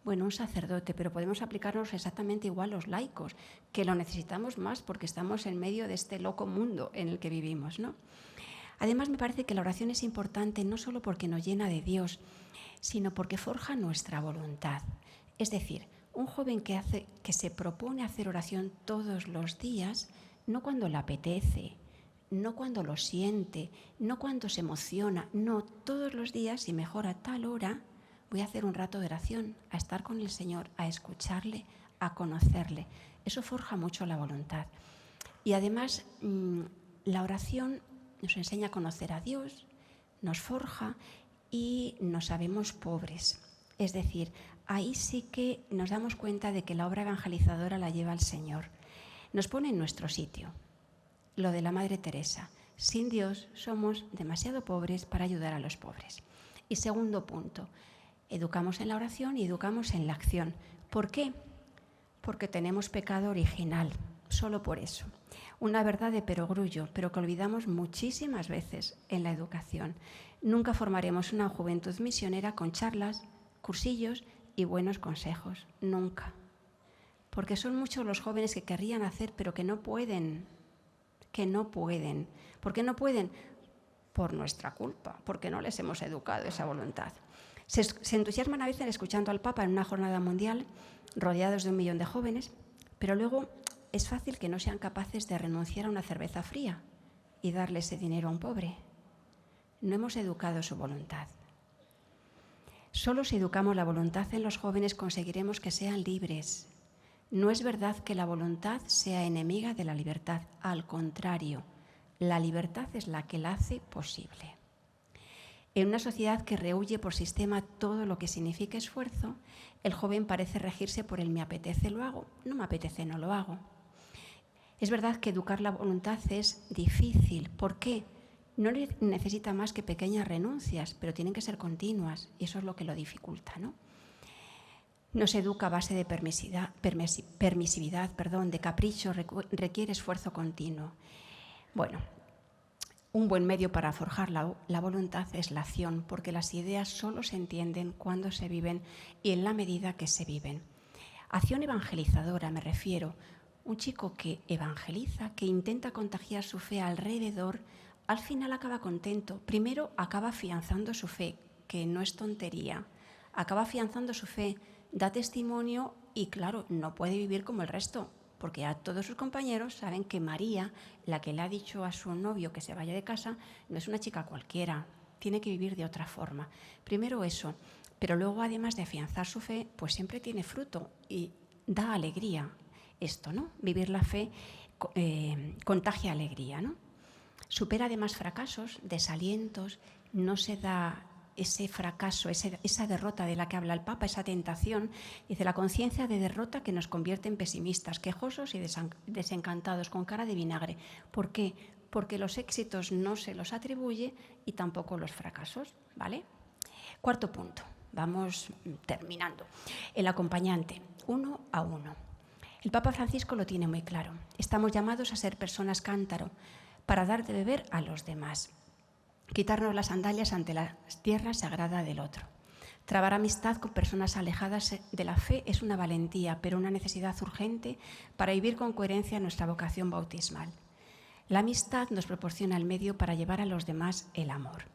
Bueno, un sacerdote, pero podemos aplicarnos exactamente igual los laicos, que lo necesitamos más porque estamos en medio de este loco mundo en el que vivimos, ¿no? Además, me parece que la oración es importante no solo porque nos llena de Dios, sino porque forja nuestra voluntad. Es decir, un joven que se propone hacer oración todos los días, no cuando le apetece, no cuando lo siente, no cuando se emociona, no, todos los días y mejor a tal hora voy a hacer un rato de oración, a estar con el Señor, a escucharle, a conocerle. Eso forja mucho la voluntad. Y además, la oración nos enseña a conocer a Dios, nos forja y nos sabemos pobres. Es decir, ahí sí que nos damos cuenta de que la obra evangelizadora la lleva el Señor. Nos pone en nuestro sitio. Lo de la Madre Teresa. Sin Dios somos demasiado pobres para ayudar a los pobres. Y segundo punto, educamos en la oración y educamos en la acción. ¿Por qué? Porque tenemos pecado original, solo por eso. Una verdad de perogrullo, pero que olvidamos muchísimas veces en la educación. Nunca formaremos una juventud misionera con charlas, cursillos y buenos consejos. Nunca. Porque son muchos los jóvenes que querrían hacer, pero que no pueden. ¿Por qué no pueden? Por nuestra culpa, porque no les hemos educado esa voluntad. Se entusiasman a veces escuchando al Papa en una jornada mundial, rodeados de 1 millón de jóvenes, pero luego es fácil que no sean capaces de renunciar a una cerveza fría y darle ese dinero a un pobre. No hemos educado su voluntad. Solo si educamos la voluntad en los jóvenes conseguiremos que sean libres. No es verdad que la voluntad sea enemiga de la libertad, al contrario, la libertad es la que la hace posible. En una sociedad que rehúye por sistema todo lo que significa esfuerzo, el joven parece regirse por el me apetece, lo hago, no me apetece, no lo hago. Es verdad que educar la voluntad es difícil. ¿Por qué? No necesita más que pequeñas renuncias, pero tienen que ser continuas y eso es lo que lo dificulta, ¿no? Nos educa a base de permisividad, de capricho, requiere esfuerzo continuo. Bueno, un buen medio para forjar la voluntad es la acción, porque las ideas solo se entienden cuando se viven y en la medida que se viven. Acción evangelizadora, me refiero. Un chico que evangeliza, que intenta contagiar su fe alrededor, al final acaba contento. Primero acaba afianzando su fe, que no es tontería. Acaba afianzando su fe, da testimonio y, claro, no puede vivir como el resto, porque ya todos sus compañeros saben que María, la que le ha dicho a su novio que se vaya de casa, no es una chica cualquiera, tiene que vivir de otra forma. Primero eso, pero luego, además de afianzar su fe, pues siempre tiene fruto y da alegría. Esto, ¿no? Vivir la fe contagia alegría, ¿no? Supera además fracasos, desalientos, no se da ese fracaso, esa derrota de la que habla el Papa, esa tentación, dice la conciencia de derrota que nos convierte en pesimistas, quejosos y desencantados, con cara de vinagre. ¿Por qué? Porque los éxitos no se los atribuye y tampoco los fracasos, ¿vale? Cuarto punto, vamos terminando. El acompañante, 1 a 1. El Papa Francisco lo tiene muy claro. Estamos llamados a ser personas cántaro para dar de beber a los demás. Quitarnos las sandalias ante la tierra sagrada del otro. Trabar amistad con personas alejadas de la fe es una valentía, pero una necesidad urgente para vivir con coherencia nuestra vocación bautismal. La amistad nos proporciona el medio para llevar a los demás el amor.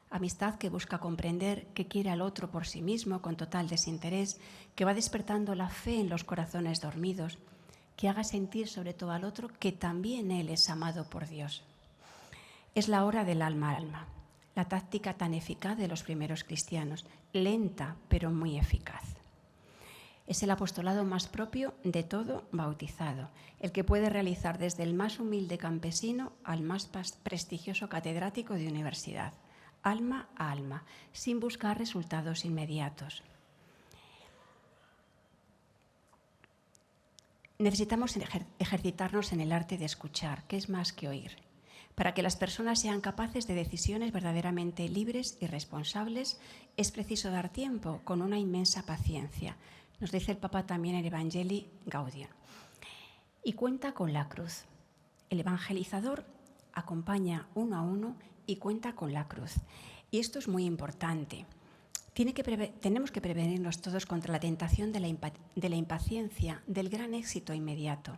Amistad que busca comprender, que quiere al otro por sí mismo con total desinterés, que va despertando la fe en los corazones dormidos, que haga sentir sobre todo al otro que también él es amado por Dios. Es la hora del alma a alma, la táctica tan eficaz de los primeros cristianos, lenta pero muy eficaz. Es el apostolado más propio de todo bautizado, el que puede realizar desde el más humilde campesino al más prestigioso catedrático de universidad, alma a alma, sin buscar resultados inmediatos. Necesitamos ejercitarnos en el arte de escuchar, que es más que oír. Para que las personas sean capaces de decisiones verdaderamente libres y responsables, es preciso dar tiempo con una inmensa paciencia. Nos dice el Papa también en Evangelii Gaudium. Y cuenta con la cruz. El evangelizador acompaña 1 a 1 y cuenta con la cruz. Y esto es muy importante. Tenemos que prevenirnos todos contra la tentación de la impaciencia, del gran éxito inmediato.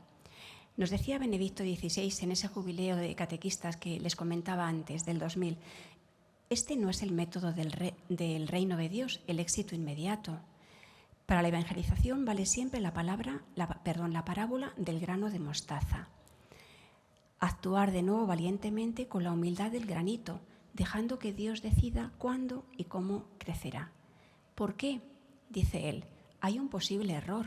Nos decía Benedicto XVI en ese jubileo de catequistas que les comentaba antes, del 2000, este no es el método del reino de Dios, el éxito inmediato. Para la evangelización vale siempre la parábola del grano de mostaza. Actuar de nuevo valientemente con la humildad del granito, dejando que Dios decida cuándo y cómo crecerá. ¿Por qué? Dice él, hay un posible error.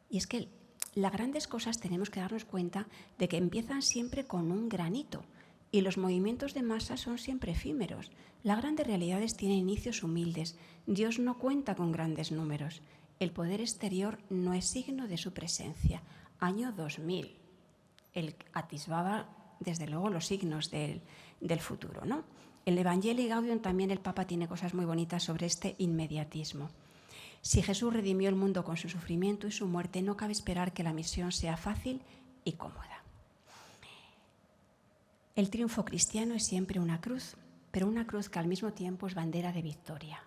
Y es que las grandes cosas tenemos que darnos cuenta de que empiezan siempre con un granito y los movimientos de masa son siempre efímeros. Las grandes realidades tienen inicios humildes. Dios no cuenta con grandes números. El poder exterior no es signo de su presencia. Año 2000. Él atisbaba, desde luego, los signos del futuro, ¿no? En el Evangelii Gaudium también el Papa tiene cosas muy bonitas sobre este inmediatismo. Si Jesús redimió el mundo con su sufrimiento y su muerte, no cabe esperar que la misión sea fácil y cómoda. El triunfo cristiano es siempre una cruz, pero una cruz que al mismo tiempo es bandera de victoria.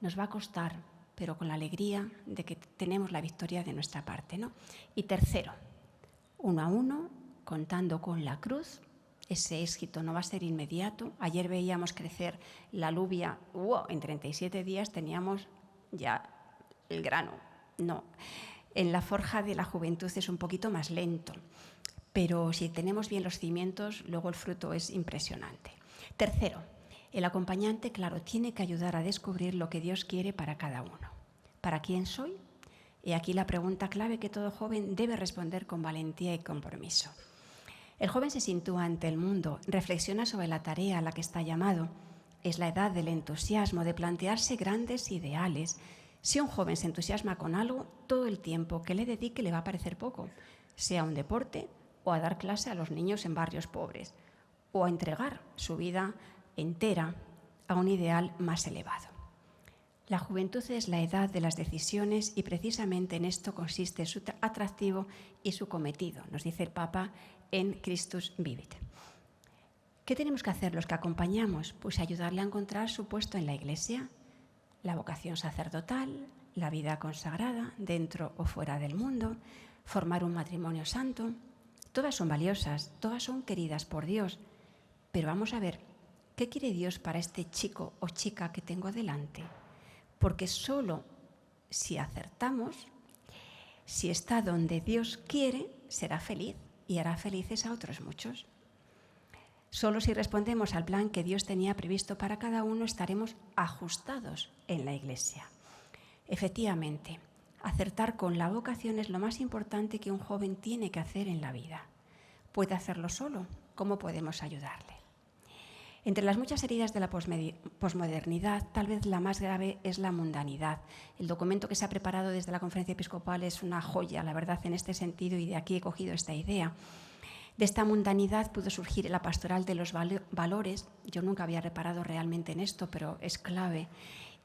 Nos va a costar, pero con la alegría de que tenemos la victoria de nuestra parte, ¿no? Y tercero, 1 a 1, contando con la cruz. Ese éxito no va a ser inmediato. Ayer veíamos crecer la alubia. En 37 días teníamos ya el grano. No, en la forja de la juventud es un poquito más lento. Pero si tenemos bien los cimientos, luego el fruto es impresionante. Tercero, el acompañante, claro, tiene que ayudar a descubrir lo que Dios quiere para cada uno. ¿Para quién soy? Y aquí la pregunta clave que todo joven debe responder con valentía y compromiso. El joven se sitúa ante el mundo, reflexiona sobre la tarea a la que está llamado. Es la edad del entusiasmo, de plantearse grandes ideales. Si un joven se entusiasma con algo, todo el tiempo que le dedique le va a parecer poco, sea un deporte o a dar clase a los niños en barrios pobres, o a entregar su vida entera a un ideal más elevado. La juventud es la edad de las decisiones y precisamente en esto consiste su atractivo y su cometido, nos dice el Papa en Christus Vivit. ¿Qué tenemos que hacer los que acompañamos? Pues ayudarle a encontrar su puesto en la Iglesia, la vocación sacerdotal, la vida consagrada, dentro o fuera del mundo, formar un matrimonio santo. Todas son valiosas, todas son queridas por Dios, pero vamos a ver, ¿qué quiere Dios para este chico o chica que tengo delante? Porque solo si acertamos, si está donde Dios quiere, será feliz y hará felices a otros muchos. Solo si respondemos al plan que Dios tenía previsto para cada uno, estaremos ajustados en la Iglesia. Efectivamente, acertar con la vocación es lo más importante que un joven tiene que hacer en la vida. ¿Puede hacerlo solo? ¿Cómo podemos ayudarle? Entre las muchas heridas de la posmodernidad, tal vez la más grave es la mundanidad. El documento que se ha preparado desde la Conferencia Episcopal es una joya, la verdad, en este sentido, y de aquí he cogido esta idea. De esta mundanidad pudo surgir la pastoral de los valores. Yo nunca había reparado realmente en esto, pero es clave.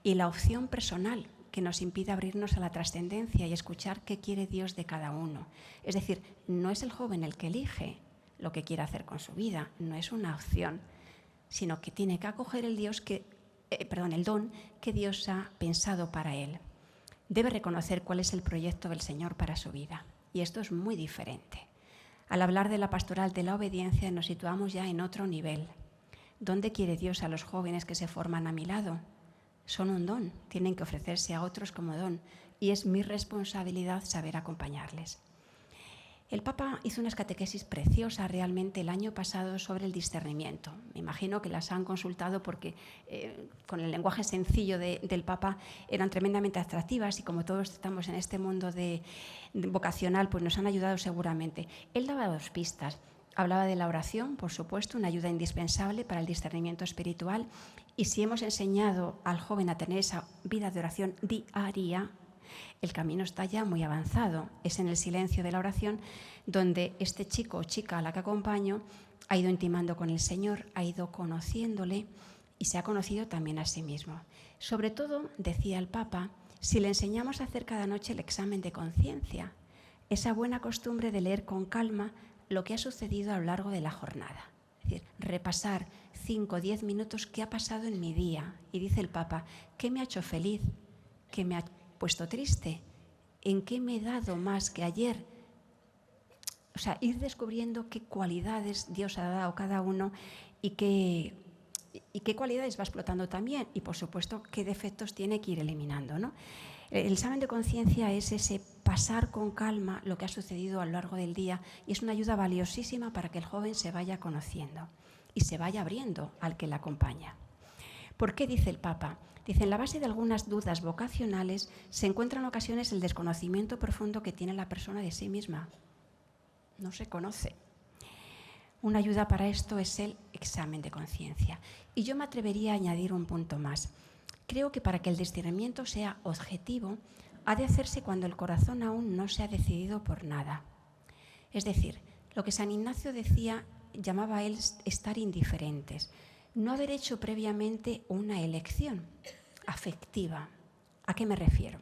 Y la opción personal, que nos impide abrirnos a la trascendencia y escuchar qué quiere Dios de cada uno. Es decir, no es el joven el que elige lo que quiere hacer con su vida, no es una opción, sino que tiene que acoger el don que Dios ha pensado para él. Debe reconocer cuál es el proyecto del Señor para su vida. Y esto es muy diferente. Al hablar de la pastoral de la obediencia nos situamos ya en otro nivel. ¿Dónde quiere Dios a los jóvenes que se forman a mi lado? Son un don, tienen que ofrecerse a otros como don, y es mi responsabilidad saber acompañarles. El Papa hizo unas catequesis preciosas realmente el año pasado sobre el discernimiento. Me imagino que las han consultado porque con el lenguaje sencillo del Papa eran tremendamente atractivas y como todos estamos en este mundo vocacional, pues nos han ayudado seguramente. Él daba 2 pistas. Hablaba de la oración, por supuesto, una ayuda indispensable para el discernimiento espiritual. Y si hemos enseñado al joven a tener esa vida de oración diaria, el camino está ya muy avanzado. Es en el silencio de la oración donde este chico o chica a la que acompaño ha ido intimando con el Señor, ha ido conociéndole y se ha conocido también a sí mismo. Sobre todo, decía el Papa, si le enseñamos a hacer cada noche el examen de conciencia, esa buena costumbre de leer con calma lo que ha sucedido a lo largo de la jornada. Es decir, repasar 5 o 10 minutos qué ha pasado en mi día. Y dice el Papa, ¿qué me ha hecho feliz? ¿Qué me ha puesto triste? ¿En qué me he dado más que ayer? O sea, ir descubriendo qué cualidades Dios ha dado a cada uno y qué cualidades va explotando también. Y, por supuesto, qué defectos tiene que ir eliminando, ¿no? El examen de conciencia es ese pasar con calma lo que ha sucedido a lo largo del día y es una ayuda valiosísima para que el joven se vaya conociendo y se vaya abriendo al que le acompaña. ¿Por qué dice el Papa? Dice, en la base de algunas dudas vocacionales se encuentra en ocasiones el desconocimiento profundo que tiene la persona de sí misma. No se conoce. Una ayuda para esto es el examen de conciencia. Y yo me atrevería a añadir un punto más. Creo que para que el discernimiento sea objetivo, ha de hacerse cuando el corazón aún no se ha decidido por nada. Es decir, lo que San Ignacio decía, llamaba a él estar indiferentes. No haber hecho previamente una elección afectiva. ¿A qué me refiero?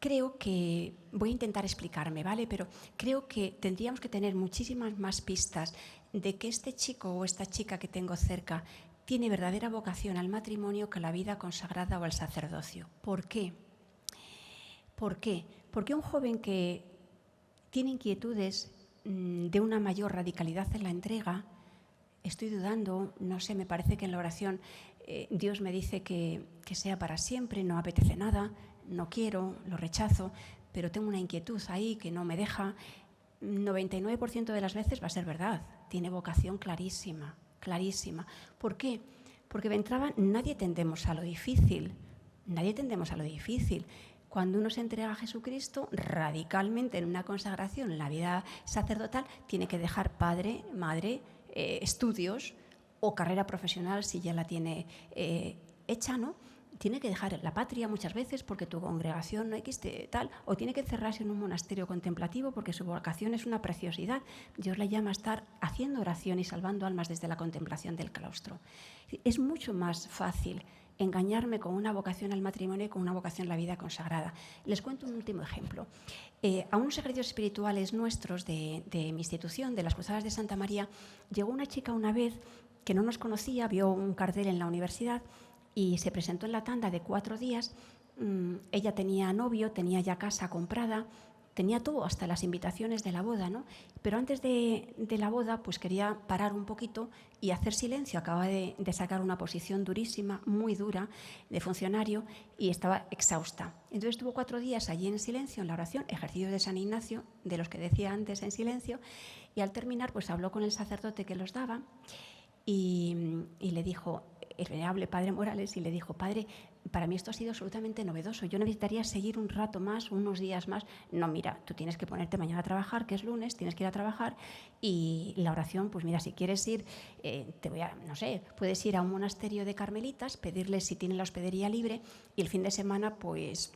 Creo que, voy a intentar explicarme, ¿vale? Pero creo que tendríamos que tener muchísimas más pistas de que este chico o esta chica que tengo cerca tiene verdadera vocación al matrimonio que a la vida consagrada o al sacerdocio. ¿Por qué? ¿Por qué? Porque un joven que tiene inquietudes de una mayor radicalidad en la entrega, estoy dudando, no sé, me parece que en la oración Dios me dice que sea para siempre, no apetece nada, no quiero, lo rechazo, pero tengo una inquietud ahí que no me deja. 99% de las veces va a ser verdad, tiene vocación clarísima, clarísima. ¿Por qué? Porque de entrada nadie tendemos a lo difícil, nadie tendemos a lo difícil. Cuando uno se entrega a Jesucristo radicalmente en una consagración en la vida sacerdotal, tiene que dejar padre, madre, estudios o carrera profesional si ya la tiene hecha, ¿no? Tiene que dejar la patria muchas veces porque tu congregación no existe tal, o tiene que encerrarse en un monasterio contemplativo porque su vocación es una preciosidad. Dios le llama a estar haciendo oración y salvando almas desde la contemplación del claustro. Es mucho más fácil engañarme con una vocación al matrimonio y con una vocación a la vida consagrada. Les cuento un último ejemplo. A unos ejercicios espirituales nuestros de mi institución, de las Cruzadas de Santa María, llegó una chica una vez que no nos conocía, vio un cartel en la universidad y se presentó en la tanda de 4 días. Ella tenía novio, tenía ya casa comprada, tenía todo, hasta las invitaciones de la boda, ¿no? Pero antes de la boda, pues quería parar un poquito y hacer silencio. Acababa de sacar una posición durísima, muy dura, de funcionario, y estaba exhausta. Entonces estuvo 4 días allí en silencio, en la oración, ejercicios de San Ignacio, de los que decía antes en silencio, y al terminar, pues habló con el sacerdote que los daba y le dijo, el venerable padre Morales, y le dijo, padre, para mí esto ha sido absolutamente novedoso, yo necesitaría seguir un rato más, unos días más. No, mira, tú tienes que ponerte mañana a trabajar, que es lunes, tienes que ir a trabajar, y la oración, pues mira, si quieres ir, no sé, puedes ir a un monasterio de carmelitas, pedirles si tienen la hospedería libre, y el fin de semana, pues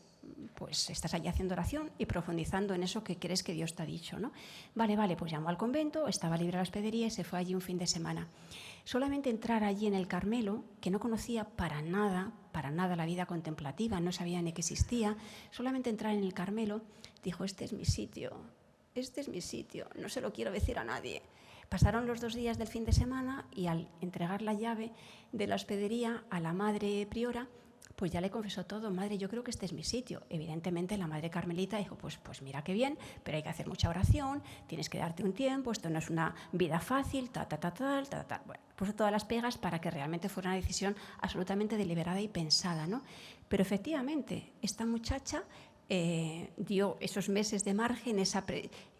estás allí haciendo oración y profundizando en eso que crees que Dios te ha dicho, ¿no? Vale, pues llamó al convento, estaba libre la hospedería y se fue allí un fin de semana. Solamente entrar allí en el Carmelo, que no conocía para nada la vida contemplativa, no sabía ni que existía, solamente entrar en el Carmelo, dijo, este es mi sitio, no se lo quiero decir a nadie. Pasaron los 2 días del fin de semana y al entregar la llave de la hospedería a la madre priora, pues ya le confesó todo, madre, yo creo que este es mi sitio. Evidentemente la madre carmelita dijo, pues mira qué bien, pero hay que hacer mucha oración, tienes que darte un tiempo, esto no es una vida fácil, tal. Bueno, puso todas las pegas para que realmente fuera una decisión absolutamente deliberada y pensada, ¿no? Pero efectivamente, esta muchacha dio esos meses de margen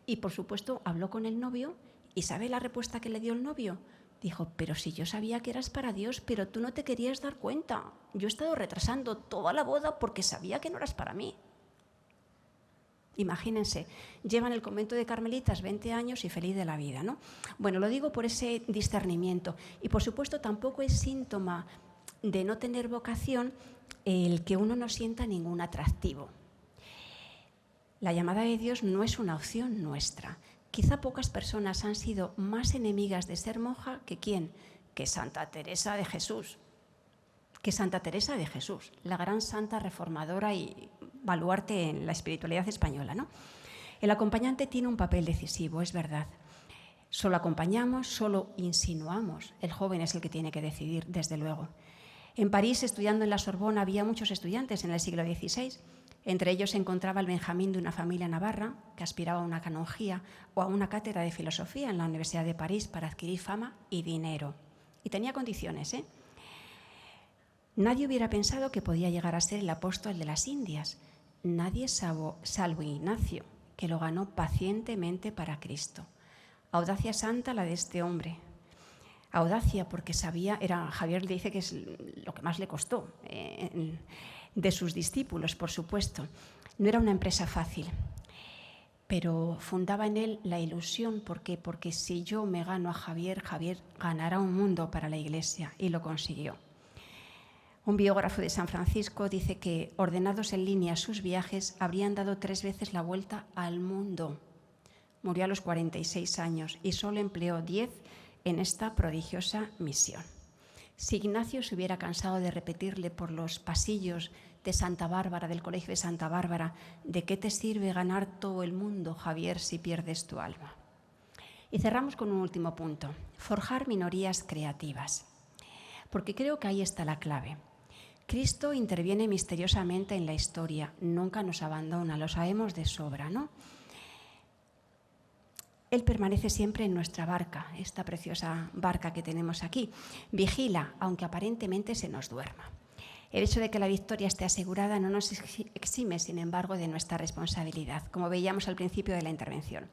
y por supuesto habló con el novio y ¿sabe la respuesta que le dio el novio? Dijo, pero si yo sabía que eras para Dios, pero tú no te querías dar cuenta. Yo he estado retrasando toda la boda porque sabía que no eras para mí. Imagínense, lleva en el convento de Carmelitas 20 años y feliz de la vida, ¿no? Bueno, lo digo por ese discernimiento. Y por supuesto tampoco es síntoma de no tener vocación el que uno no sienta ningún atractivo. La llamada de Dios no es una opción nuestra. Quizá pocas personas han sido más enemigas de ser monja que ¿quién? Que Santa Teresa de Jesús. La gran santa reformadora y baluarte en la espiritualidad española, ¿no? El acompañante tiene un papel decisivo, es verdad. Solo acompañamos, solo insinuamos. El joven es el que tiene que decidir, desde luego. En París, estudiando en la Sorbona, había muchos estudiantes en el siglo XVI. Entre ellos se encontraba el Benjamín de una familia navarra que aspiraba a una canonjía o a una cátedra de filosofía en la Universidad de París para adquirir fama y dinero. Y tenía condiciones, ¿eh? Nadie hubiera pensado que podía llegar a ser el apóstol de las Indias. Nadie salvo Ignacio, que lo ganó pacientemente para Cristo. Audacia santa la de este hombre. Audacia porque sabía, Javier le dice que es lo que más le costó, de sus discípulos, por supuesto. No era una empresa fácil, pero fundaba en él la ilusión. ¿Por qué? Porque si yo me gano a Javier, Javier ganará un mundo para la Iglesia, y lo consiguió. Un biógrafo de San Francisco dice que, ordenados en línea sus viajes, habrían dado 3 veces la vuelta al mundo. Murió a los 46 años y solo empleó 10 en esta prodigiosa misión. Si Ignacio se hubiera cansado de repetirle por los pasillos de Santa Bárbara, del colegio de Santa Bárbara, ¿de qué te sirve ganar todo el mundo, Javier, si pierdes tu alma? Y cerramos con un último punto: forjar minorías creativas. Porque creo que ahí está la clave. Cristo interviene misteriosamente en la historia, nunca nos abandona, lo sabemos de sobra, ¿no? Él permanece siempre en nuestra barca, esta preciosa barca que tenemos aquí. Vigila, aunque aparentemente se nos duerma. El hecho de que la victoria esté asegurada no nos exime, sin embargo, de nuestra responsabilidad, como veíamos al principio de la intervención.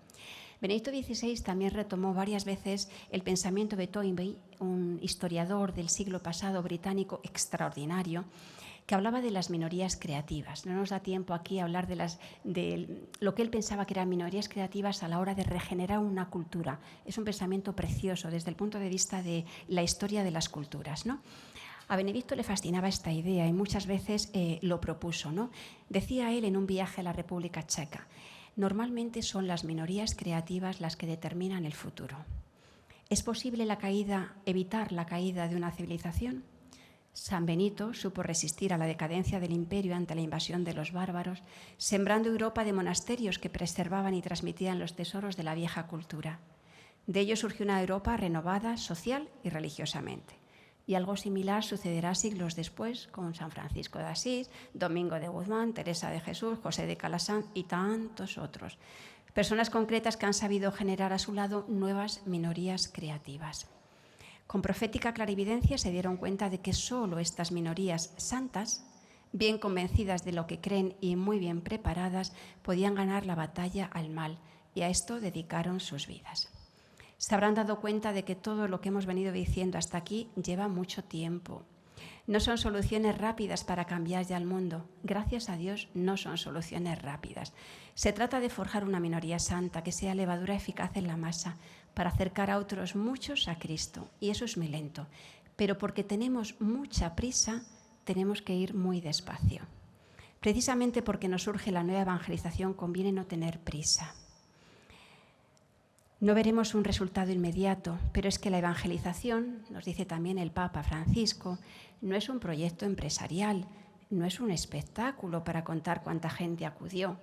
Benedicto XVI también retomó varias veces el pensamiento de Toynbee, un historiador del siglo pasado británico extraordinario, que hablaba de las minorías creativas. No nos da tiempo aquí a hablar de lo que él pensaba que eran minorías creativas a la hora de regenerar una cultura. Es un pensamiento precioso desde el punto de vista de la historia de las culturas, ¿no? A Benedicto le fascinaba esta idea y muchas veces lo propuso, ¿no? Decía él en un viaje a la República Checa: normalmente son las minorías creativas las que determinan el futuro. ¿Es posible evitar la caída de una civilización? San Benito supo resistir a la decadencia del imperio ante la invasión de los bárbaros, sembrando Europa de monasterios que preservaban y transmitían los tesoros de la vieja cultura. De ello surgió una Europa renovada social y religiosamente. Y algo similar sucederá siglos después con San Francisco de Asís, Domingo de Guzmán, Teresa de Jesús, José de Calasanz y tantos otros. Personas concretas que han sabido generar a su lado nuevas minorías creativas. Con profética clarividencia se dieron cuenta de que solo estas minorías santas, bien convencidas de lo que creen y muy bien preparadas, podían ganar la batalla al mal, y a esto dedicaron sus vidas. Se habrán dado cuenta de que todo lo que hemos venido diciendo hasta aquí lleva mucho tiempo. No son soluciones rápidas para cambiar ya el mundo. Gracias a Dios no son soluciones rápidas. Se trata de forjar una minoría santa que sea levadura eficaz en la masa para acercar a otros muchos a Cristo. Y eso es muy lento. Pero porque tenemos mucha prisa, tenemos que ir muy despacio. Precisamente porque nos surge la nueva evangelización, conviene no tener prisa. No veremos un resultado inmediato, pero es que la evangelización, nos dice también el Papa Francisco, no es un proyecto empresarial, no es un espectáculo para contar cuánta gente acudió.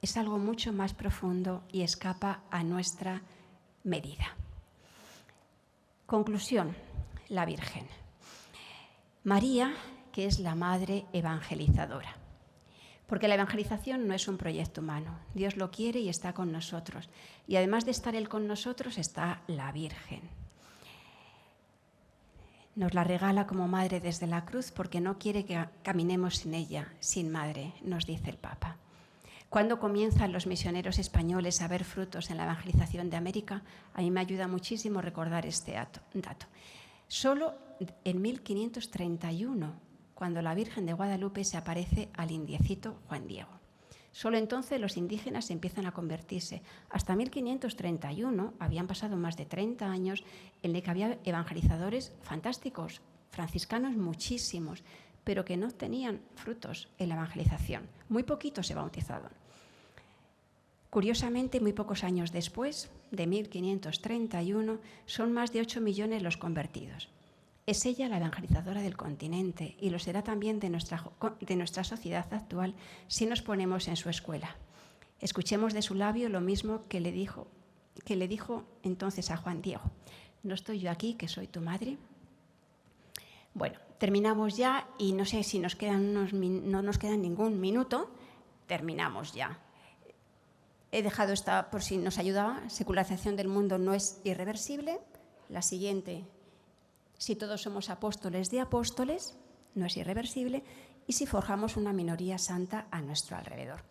Es algo mucho más profundo y escapa a nuestra medida. Conclusión: la Virgen. María, que es la madre evangelizadora. Porque la evangelización no es un proyecto humano. Dios lo quiere y está con nosotros. Y además de estar Él con nosotros, está la Virgen. Nos la regala como madre desde la cruz porque no quiere que caminemos sin ella, sin madre, nos dice el Papa. ¿Cuándo comienzan los misioneros españoles a ver frutos en la evangelización de América? A mí me ayuda muchísimo recordar este dato. Solo en 1531, cuando la Virgen de Guadalupe se aparece al indiecito Juan Diego. Solo entonces los indígenas empiezan a convertirse. Hasta 1531 habían pasado más de 30 años en los que había evangelizadores fantásticos, franciscanos muchísimos, pero que no tenían frutos en la evangelización. Muy poquitos se bautizaron. Curiosamente, muy pocos años después, de 1531, son más de 8 millones los convertidos. Es ella la evangelizadora del continente y lo será también de nuestra sociedad actual si nos ponemos en su escuela. Escuchemos de su labio lo mismo que le dijo que le dijo entonces a Juan Diego: no estoy yo aquí, que soy tu madre. Bueno, terminamos ya y no sé si no nos queda ningún minuto, terminamos ya. He dejado esta por si nos ayudaba. Secularización del mundo no es irreversible. La siguiente, si todos somos apóstoles de apóstoles, no es irreversible. Y si forjamos una minoría santa a nuestro alrededor.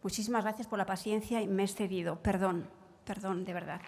Muchísimas gracias por la paciencia y me he excedido. Perdón, de verdad.